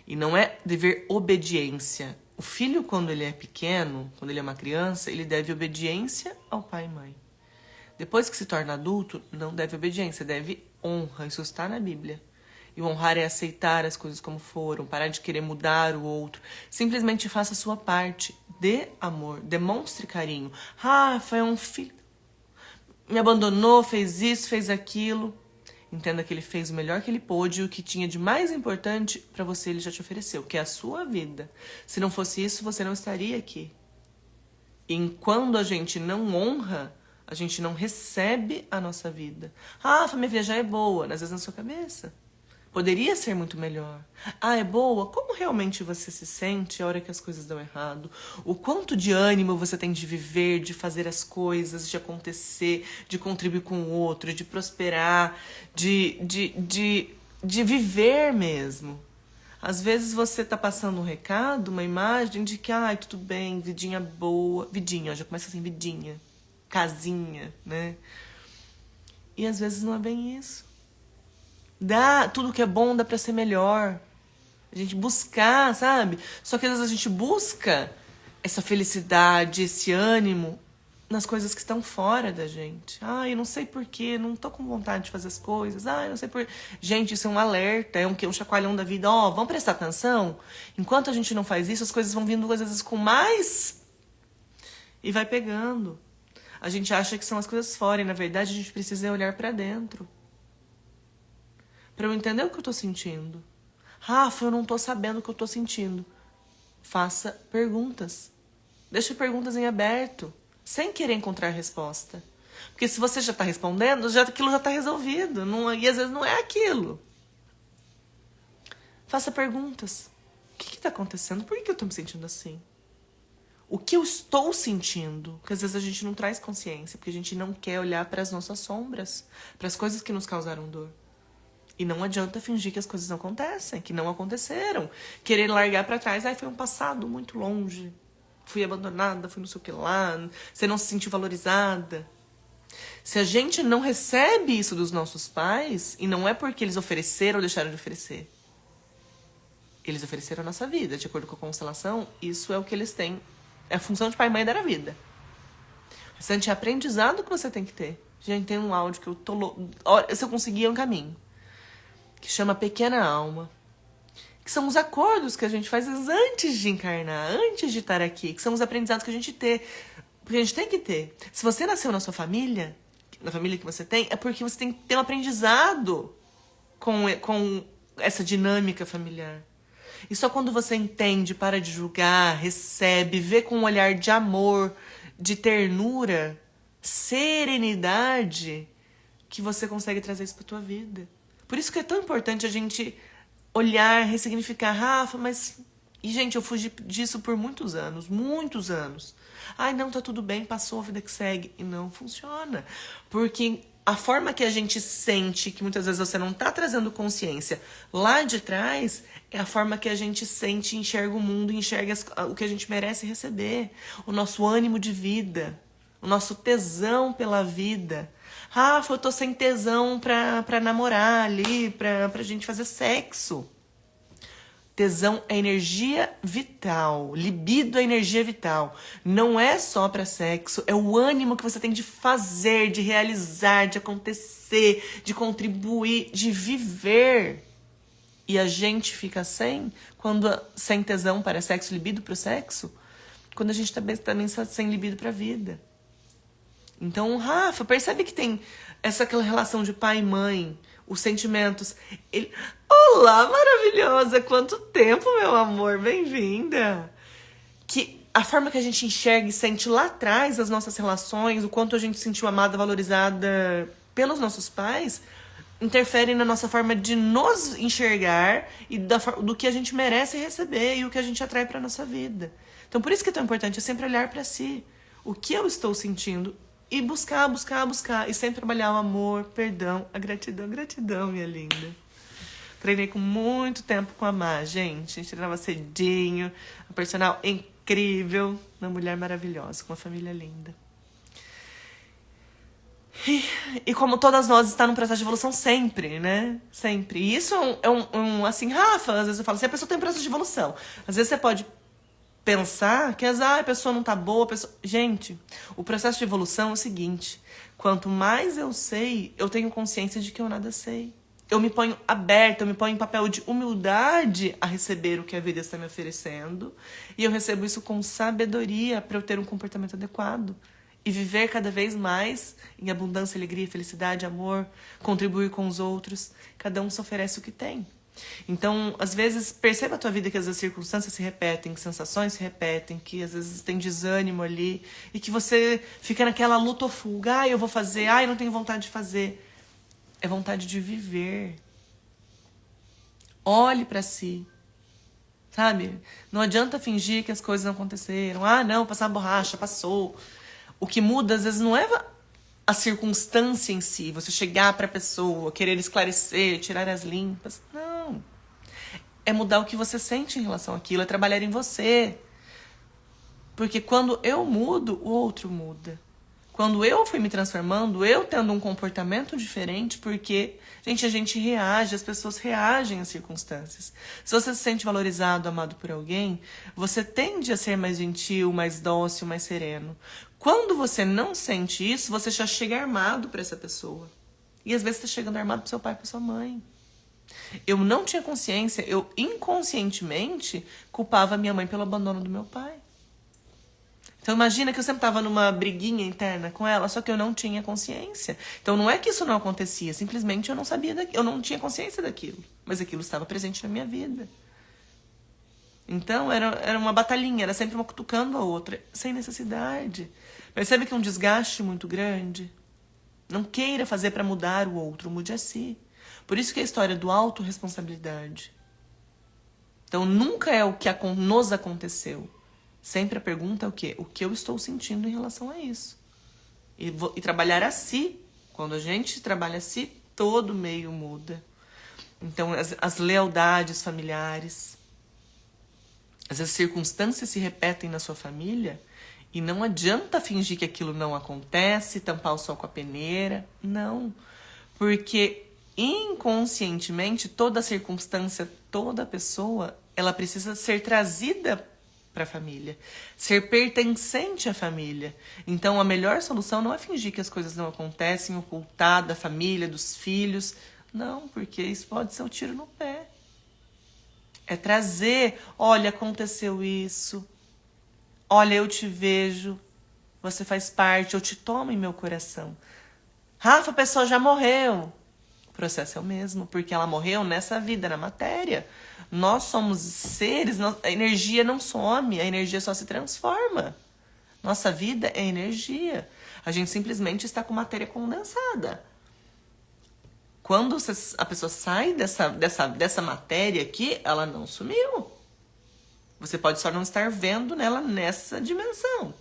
E não é dever obediência. O filho, quando ele é pequeno, quando ele é uma criança, ele deve obediência ao pai e mãe. Depois que se torna adulto, não deve obediência, deve honra. Isso está na Bíblia. E honrar é aceitar as coisas como foram, parar de querer mudar o outro. Simplesmente faça a sua parte. Dê amor, demonstre carinho. Foi um filho. Me abandonou, fez isso, fez aquilo. Entenda que ele fez o melhor que ele pôde e o que tinha de mais importante para você ele já te ofereceu, que é a sua vida. Se não fosse isso, você não estaria aqui. E quando a gente não honra, a gente não recebe a nossa vida. Minha vida já é boa, às vezes na sua cabeça. Poderia ser muito melhor. É boa? Como realmente você se sente a hora que as coisas dão errado? O quanto de ânimo você tem de viver, de fazer as coisas, de acontecer, de contribuir com o outro, de prosperar, de viver mesmo. Às vezes você tá passando um recado, uma imagem de que, tudo bem, vidinha boa. Vidinha, já começa assim, vidinha. Casinha, né? E às vezes não é bem isso. Tudo que é bom dá pra ser melhor. A gente buscar, sabe? Só que às vezes a gente busca essa felicidade, esse ânimo nas coisas que estão fora da gente. Eu não sei porquê, não tô com vontade de fazer as coisas. Eu não sei por. Gente, isso é um alerta, é um chacoalhão da vida. Vamos prestar atenção? Enquanto a gente não faz isso, as coisas vão vindo às vezes com mais e vai pegando. A gente acha que são as coisas fora e na verdade a gente precisa olhar pra dentro. Pra eu entender o que eu tô sentindo. Rafa, eu não tô sabendo o que eu tô sentindo. Faça perguntas. Deixa perguntas em aberto, sem querer encontrar resposta. Porque se você já tá respondendo, aquilo já tá resolvido. E às vezes não é aquilo. Faça perguntas. O que tá acontecendo? Por que eu tô me sentindo assim? O que eu estou sentindo? Porque às vezes a gente não traz consciência, porque a gente não quer olhar para as nossas sombras, para as coisas que nos causaram dor. E não adianta fingir que as coisas não acontecem, que não aconteceram. Querer largar pra trás, foi um passado muito longe. Fui abandonada, fui não sei o que lá. Você não se sentiu valorizada. Se a gente não recebe isso dos nossos pais, e não é porque eles ofereceram ou deixaram de oferecer. Eles ofereceram a nossa vida, de acordo com a constelação, isso é o que eles têm. É a função de pai e mãe dar a vida. O restante é aprendizado que você tem que ter. Gente, tem um áudio que eu tô... Se eu conseguir, é um caminho. Que chama Pequena Alma, que são os acordos que a gente faz antes de encarnar, antes de estar aqui, que são os aprendizados que a gente tem, porque a gente tem que ter. Se você nasceu na sua família, na família que você tem, é porque você tem que ter um aprendizado com essa dinâmica familiar. E só quando você entende, para de julgar, recebe, vê com um olhar de amor, de ternura, serenidade, que você consegue trazer isso para tua vida. Por isso que é tão importante a gente olhar, ressignificar. Rafa, mas... E, gente, eu fugi disso por muitos anos. Muitos anos. Não, tá tudo bem, passou, a vida que segue. E não funciona. Porque a forma que a gente sente, que muitas vezes você não tá trazendo consciência lá de trás, é a forma que a gente sente, enxerga o mundo, enxerga o que a gente merece receber. O nosso ânimo de vida. O nosso tesão pela vida. Rafa, eu tô sem tesão pra namorar ali, pra gente fazer sexo. Tesão é energia vital. Libido é energia vital. Não é só pra sexo, é o ânimo que você tem de fazer, de realizar, de acontecer, de contribuir, de viver. E a gente fica sem tesão para sexo, libido pro sexo, quando a gente também está sem libido pra vida. Então, Rafa, percebe que tem aquela relação de pai e mãe, os sentimentos. Olá, maravilhosa! Quanto tempo, meu amor! Bem-vinda! Que a forma que a gente enxerga e sente lá atrás as nossas relações, o quanto a gente se sentiu amada, valorizada pelos nossos pais, interferem na nossa forma de nos enxergar e do que a gente merece receber e o que a gente atrai para nossa vida. Então, por isso que é tão importante sempre olhar para si. O que eu estou sentindo e buscar. E sempre trabalhar o amor, perdão, a gratidão, minha linda. Treinei com muito tempo com a Má, gente. A gente treinava cedinho. A personal incrível. Uma mulher maravilhosa, com uma família linda. E como todas nós, está num processo de evolução sempre, né? Sempre. E isso assim, Rafa, às vezes eu falo assim, a pessoa tem um processo de evolução. Às vezes você pode pensar que a pessoa não tá boa, a pessoa... Gente, o processo de evolução é o seguinte, quanto mais eu sei, eu tenho consciência de que eu nada sei. Eu me ponho aberta, eu me ponho em papel de humildade a receber o que a vida está me oferecendo, e eu recebo isso com sabedoria para eu ter um comportamento adequado e viver cada vez mais em abundância, alegria, felicidade, amor, contribuir com os outros. Cada um se oferece o que tem. Então, às vezes, perceba a tua vida que às vezes circunstâncias se repetem, que sensações se repetem, que às vezes tem desânimo ali, e que você fica naquela luta ou fuga, eu vou fazer, eu não tenho vontade de fazer. É vontade de viver. Olhe pra si. Sabe? Não adianta fingir que as coisas não aconteceram. Não, passar a borracha, passou. O que muda, às vezes, não é a circunstância em si, você chegar pra pessoa, querer esclarecer, tirar as limpas. Não. É mudar o que você sente em relação àquilo, é trabalhar em você. Porque quando eu mudo, o outro muda. Quando eu fui me transformando, eu tendo um comportamento diferente, porque, gente, a gente reage, as pessoas reagem às circunstâncias. Se você se sente valorizado, amado por alguém, você tende a ser mais gentil, mais dócil, mais sereno. Quando você não sente isso, você já chega armado para essa pessoa. E às vezes você tá chegando armado pro seu pai, pra sua mãe. Eu não tinha consciência, eu inconscientemente culpava minha mãe pelo abandono do meu pai. Então imagina que eu sempre estava numa briguinha interna com ela, só que eu não tinha consciência. Então não é que isso não acontecia, simplesmente eu não sabia, eu não tinha consciência daquilo. Mas aquilo estava presente na minha vida. Então era uma batalhinha, era sempre uma cutucando a outra, sem necessidade. Percebe que é um desgaste muito grande? Não queira fazer para mudar o outro, mude a si. Por isso que é a história do autorresponsabilidade. Então nunca é o que nos aconteceu. Sempre a pergunta é o quê? O que eu estou sentindo em relação a isso? E trabalhar a si. Quando a gente trabalha a si, todo meio muda. Então, as lealdades familiares, as circunstâncias se repetem na sua família e não adianta fingir que aquilo não acontece, tampar o sol com a peneira. Não. Porque inconscientemente, toda circunstância, toda pessoa, ela precisa ser trazida para a família, ser pertencente à família. Então a melhor solução não é fingir que as coisas não acontecem, ocultar da família, dos filhos. Não, porque isso pode ser um tiro no pé. É trazer, olha, aconteceu isso, olha, eu te vejo, você faz parte, eu te tomo em meu coração. Rafa, a pessoa já morreu. O processo é o mesmo, porque ela morreu nessa vida, na matéria. Nós somos seres, a energia não some, a energia só se transforma. Nossa vida é energia. A gente simplesmente está com matéria condensada. Quando a pessoa sai dessa matéria aqui, ela não sumiu. Você pode só não estar vendo nela nessa dimensão,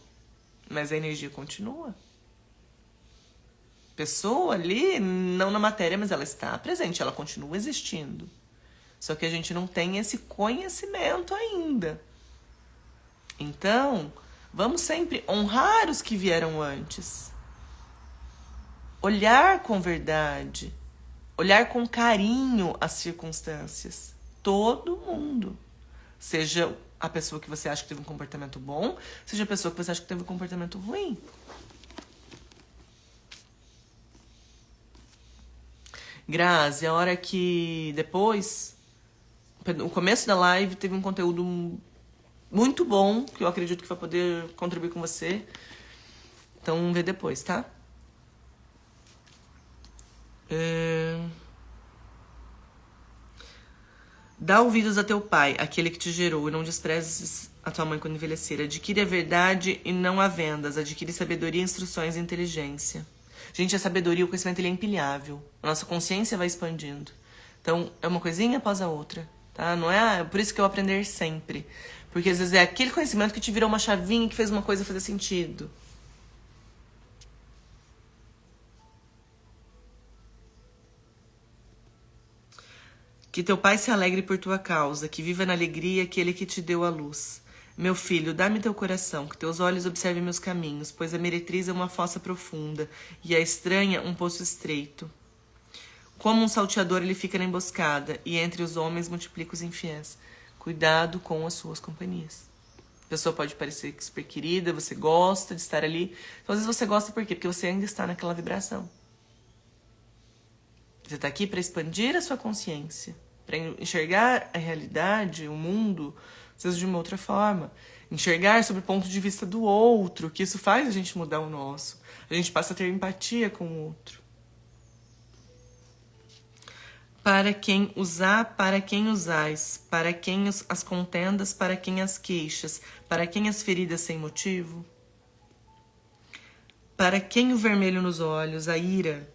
mas a energia continua. Pessoa ali, não na matéria, mas ela está presente, ela continua existindo. Só que a gente não tem esse conhecimento ainda. Então, vamos sempre honrar os que vieram antes. Olhar com verdade. Olhar com carinho as circunstâncias. Todo mundo. Seja a pessoa que você acha que teve um comportamento bom, seja a pessoa que você acha que teve um comportamento ruim. Grazi, a hora que depois... No começo da live teve um conteúdo muito bom, que eu acredito que vai poder contribuir com você. Então, vamos ver depois, tá? Dá ouvidos a teu pai, aquele que te gerou, e não desprezes a tua mãe quando envelhecer. Adquire a verdade e não a vendas. Adquire sabedoria, instruções e inteligência. Gente, a sabedoria, o conhecimento, ele é empilhável. A nossa consciência vai expandindo. Então, é uma coisinha após a outra, tá? Não é por isso que eu aprender sempre. Porque às vezes é aquele conhecimento que te virou uma chavinha que fez uma coisa fazer sentido. Que teu pai se alegre por tua causa, que viva na alegria aquele que te deu a luz. Meu filho, dá-me teu coração, que teus olhos observem meus caminhos, pois a meretriz é uma fossa profunda, e a estranha um poço estreito. Como um salteador ele fica na emboscada, e entre os homens multiplica os infiéis. Cuidado com as suas companhias. A pessoa pode parecer super querida, você gosta de estar ali. Então, às vezes você gosta por quê? Porque você ainda está naquela vibração. Você está aqui para expandir a sua consciência, para enxergar a realidade, o mundo, às vezes de uma outra forma. Enxergar sob o ponto de vista do outro, que isso faz a gente mudar o nosso. A gente passa a ter empatia com o outro. Para quem usar, para quem usais, para quem as contendas, para quem as queixas, para quem as feridas sem motivo? Para quem o vermelho nos olhos, a ira?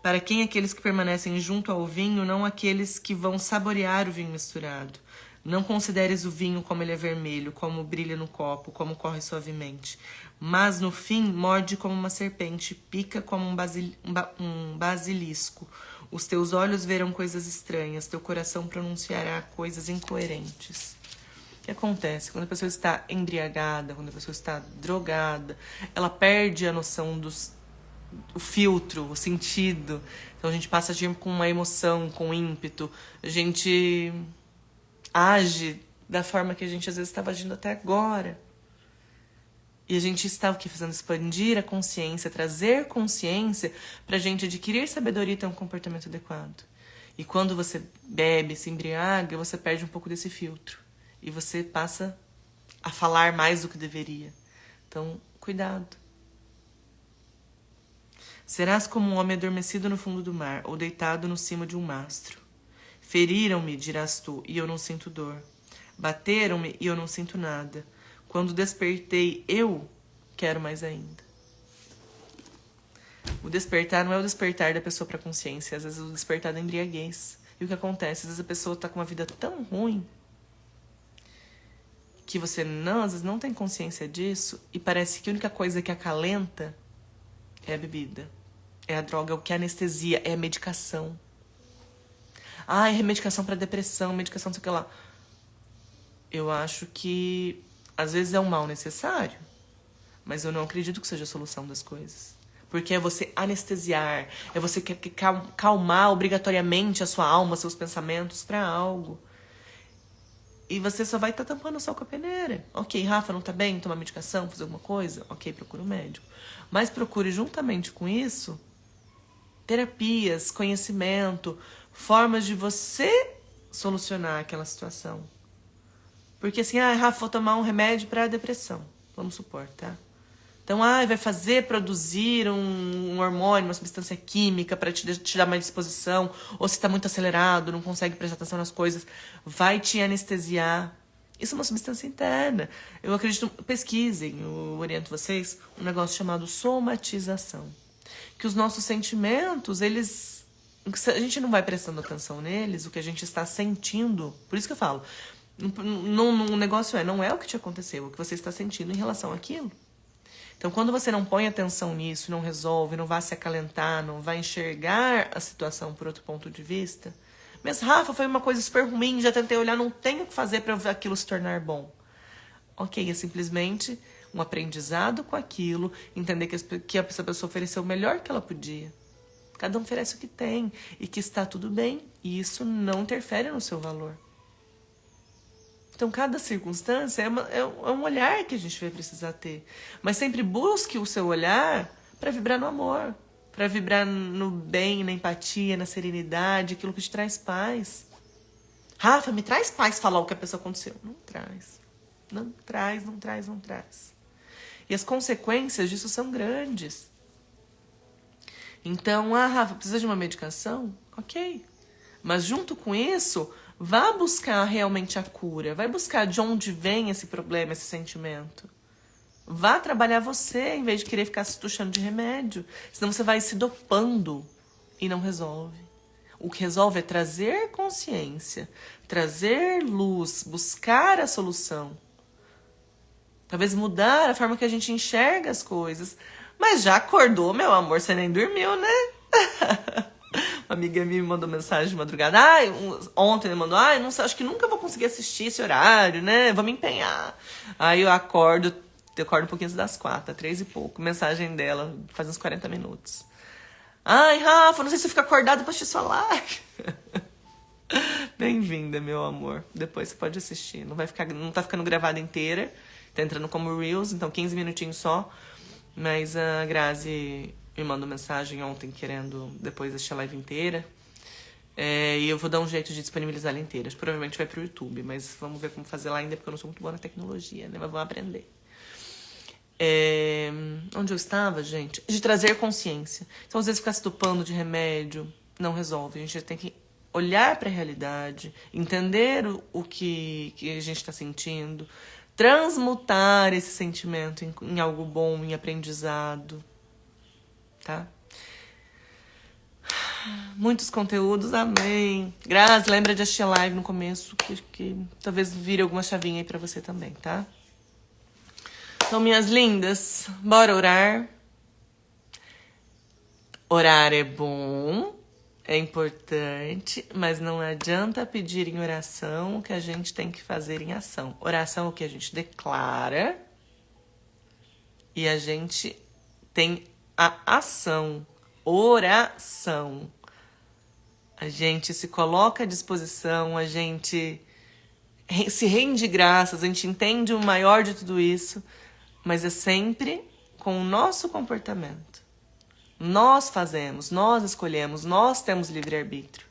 Para quem aqueles que permanecem junto ao vinho, não aqueles que vão saborear o vinho misturado? Não consideres o vinho como ele é vermelho, como brilha no copo, como corre suavemente. Mas no fim morde como uma serpente, pica como um basilisco. Os teus olhos verão coisas estranhas, teu coração pronunciará coisas incoerentes. O que acontece? Quando a pessoa está embriagada, quando a pessoa está drogada, ela perde a noção o filtro, o sentido. Então a gente passa a agir com uma emoção, com ímpeto. A gente age da forma que a gente às vezes estava agindo até agora. E a gente está o que? Fazendo expandir a consciência, trazer consciência para a gente adquirir sabedoria e ter um comportamento adequado. E quando você bebe, se embriaga, você perde um pouco desse filtro. E você passa a falar mais do que deveria. Então, cuidado. Serás como um homem adormecido no fundo do mar, ou deitado no cimo de um mastro. Feriram-me, dirás tu, e eu não sinto dor. Bateram-me e eu não sinto nada. Quando despertei, eu quero mais ainda. O despertar não é o despertar da pessoa para a consciência, às vezes é o despertar da embriaguez. E o que acontece? Às vezes a pessoa está com uma vida tão ruim que você às vezes não tem consciência disso e parece que a única coisa que acalenta é a bebida, é a droga, é o que é anestesia, é a medicação. Ah, é medicação para depressão, medicação não sei o que lá. Eu acho que às vezes é um mal necessário, mas eu não acredito que seja a solução das coisas. Porque é você anestesiar, é você calmar obrigatoriamente a sua alma, seus pensamentos para algo. E você só vai estar tampando o sol com a peneira. Ok, Rafa, não tá bem? Tomar medicação, fazer alguma coisa? Ok, procura um médico. Mas procure juntamente com isso terapias, conhecimento, formas de você solucionar aquela situação. Porque assim, Rafa, vou tomar um remédio para depressão. Vamos supor, tá? Então, vai produzir um hormônio, uma substância química para te dar mais disposição. Ou se está muito acelerado, não consegue prestar atenção nas coisas, vai te anestesiar. Isso é uma substância interna. Eu acredito, pesquisem, eu oriento vocês, um negócio chamado somatização. Que os nossos sentimentos, a gente não vai prestando atenção neles, o que a gente está sentindo. Por isso que eu falo, o negócio não é o que te aconteceu, é o que você está sentindo em relação àquilo. Então, quando você não põe atenção nisso, não resolve, não vai se acalentar, não vai enxergar a situação por outro ponto de vista, mas Rafa, foi uma coisa super ruim, já tentei olhar, não tenho o que fazer para aquilo se tornar bom. Ok, é simplesmente um aprendizado com aquilo, entender que essa pessoa ofereceu o melhor que ela podia. Cada um oferece o que tem e que está tudo bem, e isso não interfere no seu valor. Então, cada circunstância é um olhar que a gente vai precisar ter. Mas sempre busque o seu olhar para vibrar no amor, para vibrar no bem, na empatia, na serenidade, aquilo que te traz paz. Rafa, me traz paz falar o que a pessoa aconteceu. Não traz. Não traz, não traz, não traz. E as consequências disso são grandes. Então, Rafa, precisa de uma medicação? Ok. Mas junto com isso, vá buscar realmente a cura. Vai buscar de onde vem esse problema, esse sentimento. Vá trabalhar você, em vez de querer ficar se tuchando de remédio. Senão você vai se dopando e não resolve. O que resolve é trazer consciência, trazer luz, buscar a solução. Talvez mudar a forma que a gente enxerga as coisas. Mas já acordou, meu amor, você nem dormiu, né? Uma amiga minha me mandou mensagem de madrugada. Ontem ele mandou, não sei, acho que nunca vou conseguir assistir esse horário, né? Vou me empenhar. Aí eu acordo um pouquinho antes das 4, 3 e pouco. Mensagem dela, faz uns 40 minutos. Rafa, não sei se você fica acordado pra assistir sua live. Bem-vinda, meu amor. Depois você pode assistir. Não tá ficando gravada inteira. Tá entrando como Reels, então 15 minutinhos só. Mas a Grazi me mandou mensagem ontem querendo depois assistir a live inteira. E eu vou dar um jeito de disponibilizar ela inteira. Provavelmente vai pro YouTube, mas vamos ver como fazer lá ainda, porque eu não sou muito boa na tecnologia, né? Mas vamos aprender. Onde eu estava, gente? De trazer consciência. Então, às vezes, ficar se topando de remédio não resolve. A gente tem que olhar para a realidade, entender o que a gente está sentindo, transmutar esse sentimento em algo bom, em aprendizado, tá? Muitos conteúdos, amém. Grazi, lembra de assistir a live no começo, que talvez vire alguma chavinha aí pra você também, tá? Então, minhas lindas, bora orar. Orar é bom, é importante, mas não adianta pedir em oração o que a gente tem que fazer em ação. Oração é o que a gente declara e a gente tem a ação. Oração. A gente se coloca à disposição, a gente se rende graças, a gente entende o maior de tudo isso, mas é sempre com o nosso comportamento. Nós fazemos, nós escolhemos, nós temos livre-arbítrio.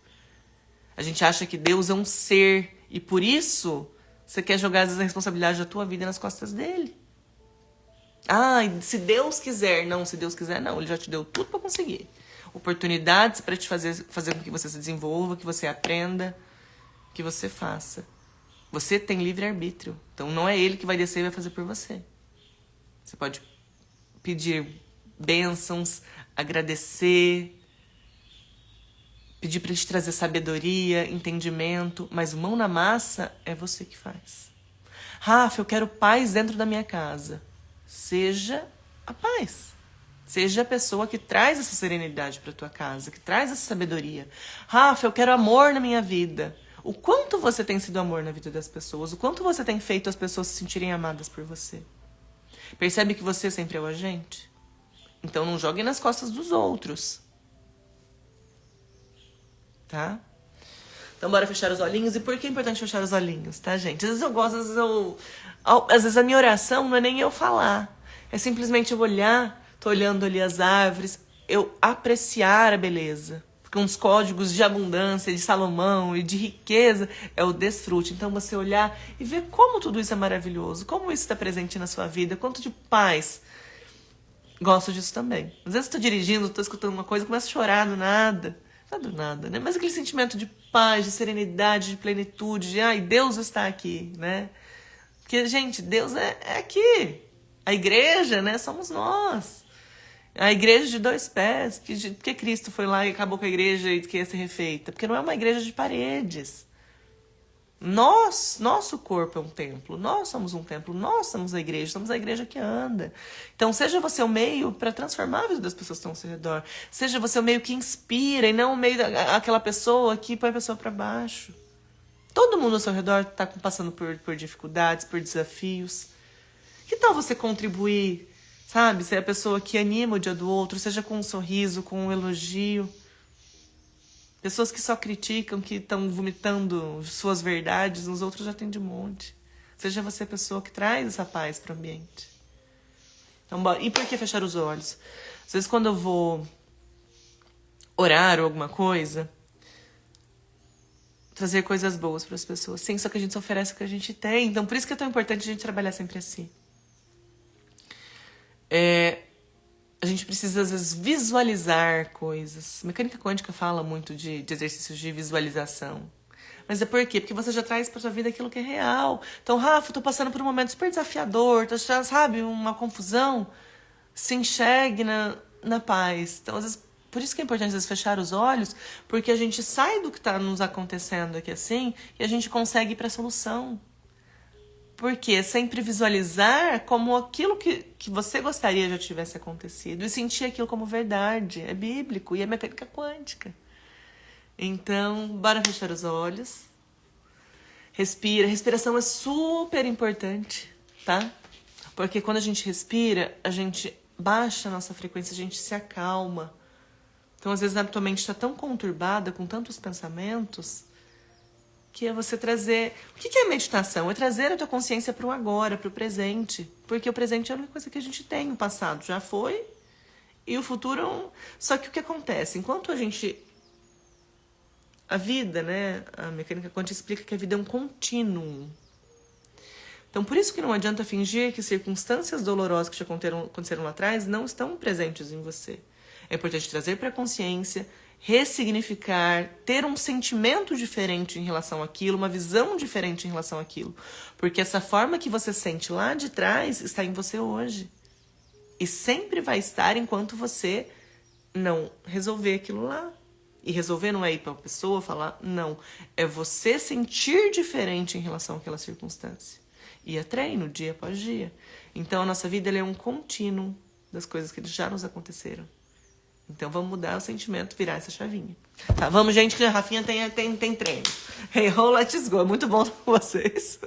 A gente acha que Deus é um ser e por isso você quer jogar às vezes a responsabilidade da tua vida nas costas dele. Se Deus quiser. Não, se Deus quiser, não. Ele já te deu tudo para conseguir. Oportunidades para te fazer com que você se desenvolva, que você aprenda, que você faça. Você tem livre-arbítrio. Então não é ele que vai descer e vai fazer por você. Você pode pedir bênçãos, agradecer, pedir para ele te trazer sabedoria, entendimento, mas mão na massa é você que faz. Rafa, eu quero paz dentro da minha casa. Seja a paz. Seja a pessoa que traz essa serenidade para tua casa, que traz essa sabedoria. Rafa, eu quero amor na minha vida. O quanto você tem sido amor na vida das pessoas, o quanto você tem feito as pessoas se sentirem amadas por você. Percebe que você sempre é o agente? Então não jogue nas costas dos outros. Tá? Então bora fechar os olhinhos. E por que é importante fechar os olhinhos, tá, gente? Às vezes eu gosto, às vezes a minha oração não é nem eu falar. É simplesmente eu olhar, tô olhando ali as árvores, eu apreciar a beleza. Porque uns códigos de abundância, de Salomão e de riqueza é o desfrute. Então você olhar e ver como tudo isso é maravilhoso, como isso está presente na sua vida, quanto de paz. Gosto disso também. Às vezes estou dirigindo, estou escutando uma coisa, começo a chorar do nada. Não do nada, né? Mas aquele sentimento de paz, de serenidade, de plenitude, de Deus está aqui, né? Porque, gente, Deus é aqui. A igreja, né? Somos nós. A igreja de 2 pés. Porque Cristo foi lá e acabou com a igreja e que ia ser refeita? Porque não é uma igreja de paredes. Nosso corpo é um templo. Nós somos um templo. Nós somos a igreja. Somos a igreja que anda. Então, seja você o meio para transformar a vida das pessoas que estão ao seu redor. Seja você o meio que inspira e não o meio daquela pessoa que põe a pessoa para baixo. Todo mundo ao seu redor está passando por dificuldades, por desafios. Que tal você contribuir, sabe? Ser a pessoa que anima o dia do outro, seja com um sorriso, com um elogio. Pessoas que só criticam, que estão vomitando suas verdades, nos outros já tem de monte. Seja você a pessoa que traz essa paz para o ambiente. Então, bora. E por que fechar os olhos? Às vezes quando eu vou orar ou alguma coisa, trazer coisas boas para as pessoas. Sim, só que a gente só oferece o que a gente tem. Então, por isso que é tão importante a gente trabalhar sempre assim. A gente precisa, às vezes, visualizar coisas. A mecânica quântica fala muito de exercícios de visualização. Mas é por quê? Porque você já traz pra sua vida aquilo que é real. Então, Rafa, eu tô passando por um momento super desafiador, tô achando, sabe, uma confusão. Se enxergue na paz. Então, às vezes, por isso que é importante, às vezes, fechar os olhos, porque a gente sai do que tá nos acontecendo aqui assim e a gente consegue ir pra solução. Porque sempre visualizar como aquilo que você gostaria já tivesse acontecido e sentir aquilo como verdade. É bíblico e é mecânica quântica. Então, bora fechar os olhos. Respira. Respiração é super importante, tá? Porque quando a gente respira, a gente baixa a nossa frequência, a gente se acalma. Então, às vezes, a tua mente está tão conturbada, com tantos pensamentos, que é você trazer... O que é meditação? É trazer a tua consciência para o agora, para o presente. Porque o presente é a única coisa que a gente tem. O passado já foi e o futuro... Só que o que acontece? Enquanto a gente... A vida, né? A mecânica quântica explica que a vida é um contínuo. Então, por isso que não adianta fingir que circunstâncias dolorosas que te aconteceram lá atrás não estão presentes em você. É importante trazer para a consciência, ressignificar, ter um sentimento diferente em relação àquilo, uma visão diferente em relação àquilo. Porque essa forma que você sente lá de trás está em você hoje. E sempre vai estar enquanto você não resolver aquilo lá. E resolver não é ir para a pessoa falar, não. É você sentir diferente em relação àquela circunstância. E é treino, dia após dia. Então, a nossa vida ela é um contínuo das coisas que já nos aconteceram. Então, vamos mudar o sentimento, virar essa chavinha. Tá, vamos, gente, que a Rafinha tem treino. Hey, ho, let's go. É muito bom com vocês.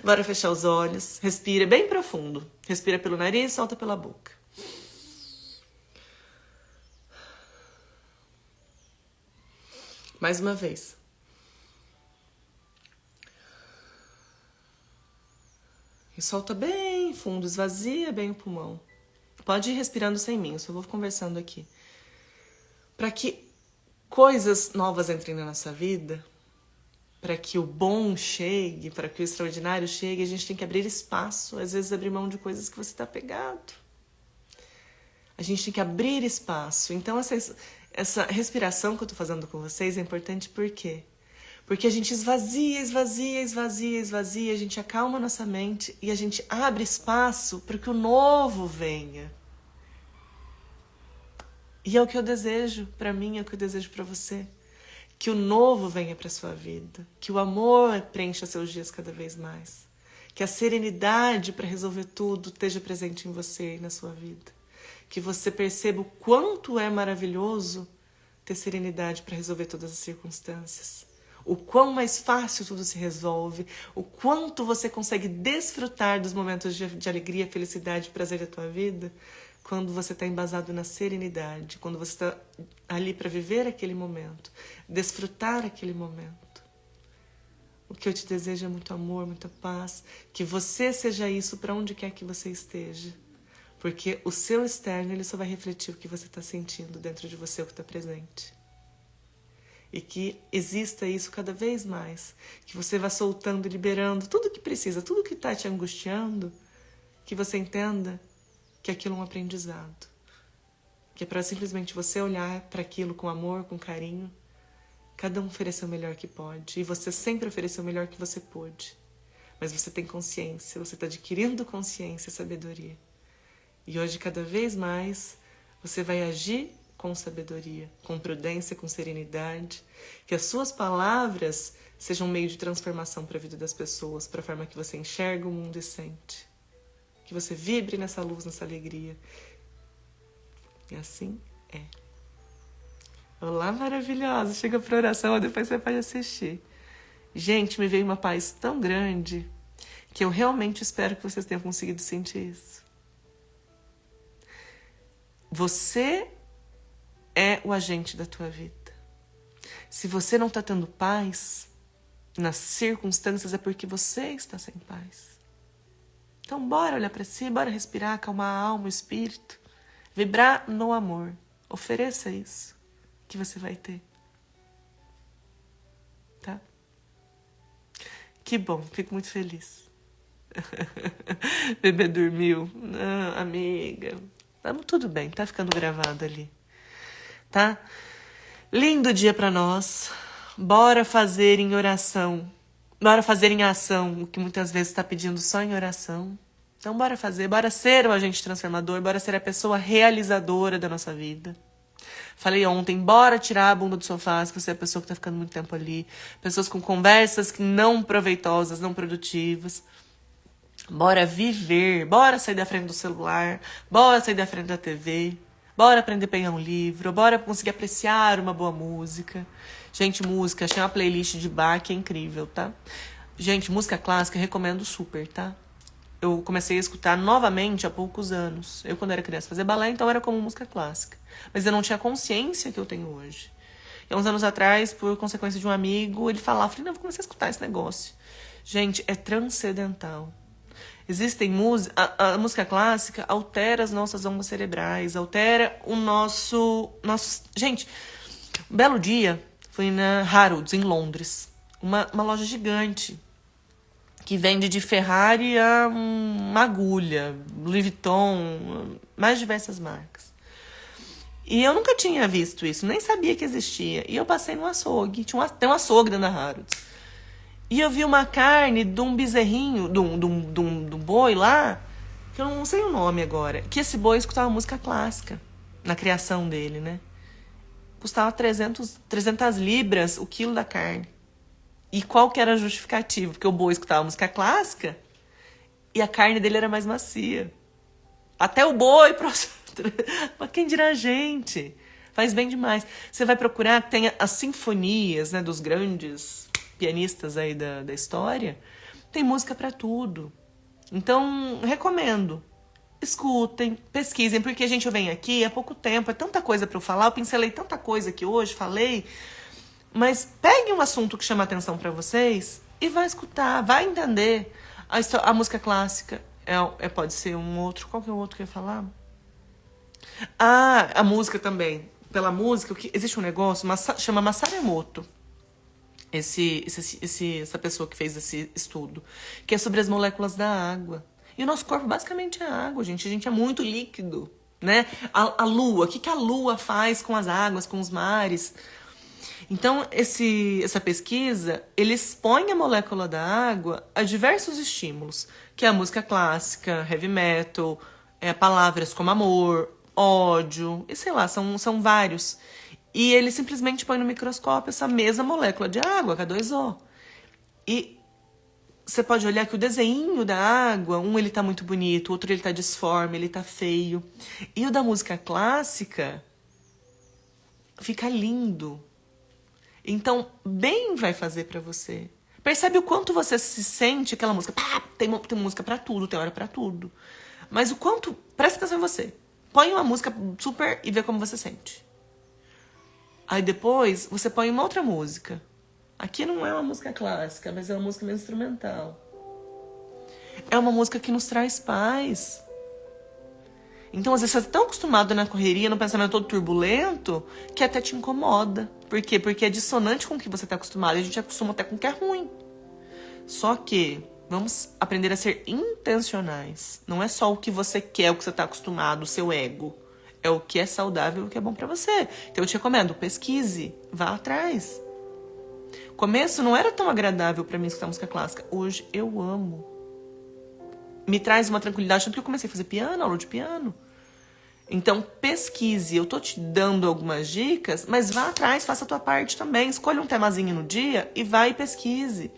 Bora fechar os olhos. Respira bem profundo. Respira pelo nariz, solta pela boca. Mais uma vez. E solta bem fundo, esvazia bem o pulmão. Pode ir respirando sem mim, eu só vou conversando aqui. Para que coisas novas entrem na nossa vida, para que o bom chegue, para que o extraordinário chegue, a gente tem que abrir espaço, às vezes abrir mão de coisas que você está pegado. A gente tem que abrir espaço. Então, essa respiração que eu estou fazendo com vocês é importante por quê? Porque a gente esvazia, a gente acalma a nossa mente e a gente abre espaço para que o novo venha. E é o que eu desejo para mim, é o que eu desejo para você. Que o novo venha para sua vida, que o amor preencha seus dias cada vez mais. Que a serenidade para resolver tudo esteja presente em você e na sua vida. Que você perceba o quanto é maravilhoso ter serenidade para resolver todas as circunstâncias. O quão mais fácil tudo se resolve, o quanto você consegue desfrutar dos momentos de alegria, felicidade e prazer da tua vida quando você está embasado na serenidade, quando você está ali para viver aquele momento, desfrutar aquele momento. O que eu te desejo é muito amor, muita paz, que você seja isso para onde quer que você esteja, porque o seu externo ele só vai refletir o que você está sentindo dentro de você, o que está presente. E que exista isso cada vez mais. Que você vá soltando e liberando tudo que precisa, tudo que está te angustiando, que você entenda que aquilo é um aprendizado. Que é para simplesmente você olhar para aquilo com amor, com carinho. Cada um oferecer o melhor que pode. E você sempre ofereceu o melhor que você pôde. Mas você tem consciência, você está adquirindo consciência e sabedoria. E hoje, cada vez mais, você vai agir com sabedoria, com prudência, com serenidade, que as suas palavras sejam um meio de transformação para a vida das pessoas, para a forma que você enxerga o mundo e sente. Que você vibre nessa luz, nessa alegria. E assim é. Olá, maravilhosa! Chega para oração, depois você pode assistir. Gente, me veio uma paz tão grande que eu realmente espero que vocês tenham conseguido sentir isso. Você é o agente da tua vida. Se você não está tendo paz nas circunstâncias, é porque você está sem paz. Então, bora olhar para si, bora respirar, acalmar a alma, o espírito, vibrar no amor. Ofereça isso que você vai ter. Tá? Que bom, fico muito feliz. Bebê dormiu. Não, amiga. Tamo tudo bem, tá ficando gravado ali. Tá? Lindo dia pra nós. Bora fazer em oração. Bora fazer em ação o que muitas vezes tá pedindo só em oração. Então bora fazer, bora ser o agente transformador, bora ser a pessoa realizadora da nossa vida. Falei ontem, bora tirar a bunda do sofá se você é a pessoa que tá ficando muito tempo ali. Pessoas com conversas que não proveitosas, não produtivas. Bora viver, bora sair da frente do celular, bora sair da frente da TV, bora aprender a pegar um livro, bora conseguir apreciar uma boa música. Gente, música, achei uma playlist de Bach que é incrível, tá? Gente, música clássica, recomendo super, tá? Eu comecei a escutar novamente há poucos anos. Eu, quando era criança, fazia balé, então era como música clássica. Mas eu não tinha a consciência que eu tenho hoje. E há uns anos atrás, por consequência de um amigo, ele falava, falei, não, vou começar a escutar esse negócio. Gente, é transcendental. Existem músicas... A música clássica altera as nossas ondas cerebrais, altera o nosso... Gente, um belo dia, fui na Harrods, em Londres. Uma loja gigante que vende de Ferrari a uma agulha, Louis Vuitton, mais diversas marcas. E eu nunca tinha visto isso, nem sabia que existia. E eu passei no açougue, tem um açougue dentro da Harrods. E eu vi uma carne de um bezerrinho, de um boi lá, que eu não sei o nome agora, que esse boi escutava música clássica, na criação dele, né? Custava 300 libras o quilo da carne. E qual que era a justificativa? Porque o boi escutava música clássica e a carne dele era mais macia. Até o boi, pra quem dirá a gente? Faz bem demais. Você vai procurar, tem as sinfonias, né, dos grandes pianistas aí da história. Tem música pra tudo. Então, recomendo. Escutem, pesquisem, porque, gente, eu venho aqui há pouco tempo, é tanta coisa pra eu falar, eu pincelei tanta coisa que hoje falei. Mas pegue um assunto que chama atenção pra vocês e vai escutar, vai entender. A música clássica pode ser um outro... Qual que é o outro que eu ia falar? Ah, a música também. Pela música, existe um negócio, chama Masaru Emoto. Essa pessoa que fez esse estudo. Que é sobre as moléculas da água. E o nosso corpo basicamente é água, gente. A gente é muito líquido, né? A lua, o que a lua faz com as águas, com os mares... Então, essa pesquisa, ele expõe a molécula da água a diversos estímulos, que é a música clássica, heavy metal, palavras como amor, ódio, e sei lá, são vários. E ele simplesmente põe no microscópio essa mesma molécula de água, H2O. E você pode olhar que o desenho da água, ele tá muito bonito, o outro ele tá disforme, ele tá feio. E o da música clássica fica lindo. Então, bem vai fazer pra você. Percebe o quanto você se sente aquela música. Pá, tem música pra tudo, tem hora pra tudo. Mas o quanto... Presta atenção em você. Põe uma música super e vê como você sente. Aí depois, você põe uma outra música. Aqui não é uma música clássica, mas é uma música mais instrumental. É uma música que nos traz paz. Então, às vezes, você está tão acostumado na correria, no pensamento todo turbulento, que até te incomoda. Por quê? Porque é dissonante com o que você está acostumado. E a gente acostuma até com o que é ruim. Só que vamos aprender a ser intencionais. Não é só o que você quer, o que você está acostumado, o seu ego. É o que é saudável, o que é bom para você. Então, eu te recomendo, pesquise, vá atrás. Começo não era tão agradável para mim escutar música clássica. Hoje, eu amo. Me traz uma tranquilidade, tanto que eu comecei a fazer piano, aula de piano. Então, pesquise. Eu tô te dando algumas dicas, mas vá atrás, faça a tua parte também. Escolha um temazinho no dia e vai e pesquise.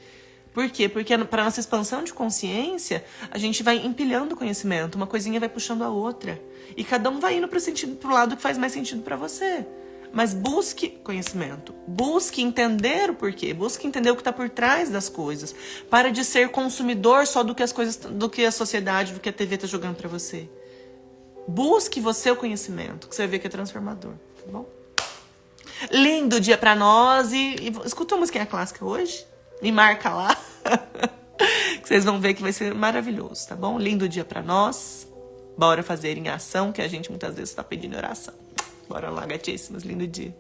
Por quê? Porque para nossa expansão de consciência, a gente vai empilhando conhecimento. Uma coisinha vai puxando a outra. E cada um vai indo pro lado que faz mais sentido para você. Mas busque conhecimento. Busque entender o porquê. Busque entender o que está por trás das coisas. Para de ser consumidor só do que a sociedade, do que a TV está jogando para você. Busque você o conhecimento, que você vai ver que é transformador, tá bom? Lindo dia para nós e escuta uma musiquinha clássica hoje. Me marca lá. Que vocês vão ver que vai ser maravilhoso, tá bom? Lindo dia para nós. Bora fazer em ação, que a gente muitas vezes está pedindo oração. Bora lá, gatíssimas. Lindo dia.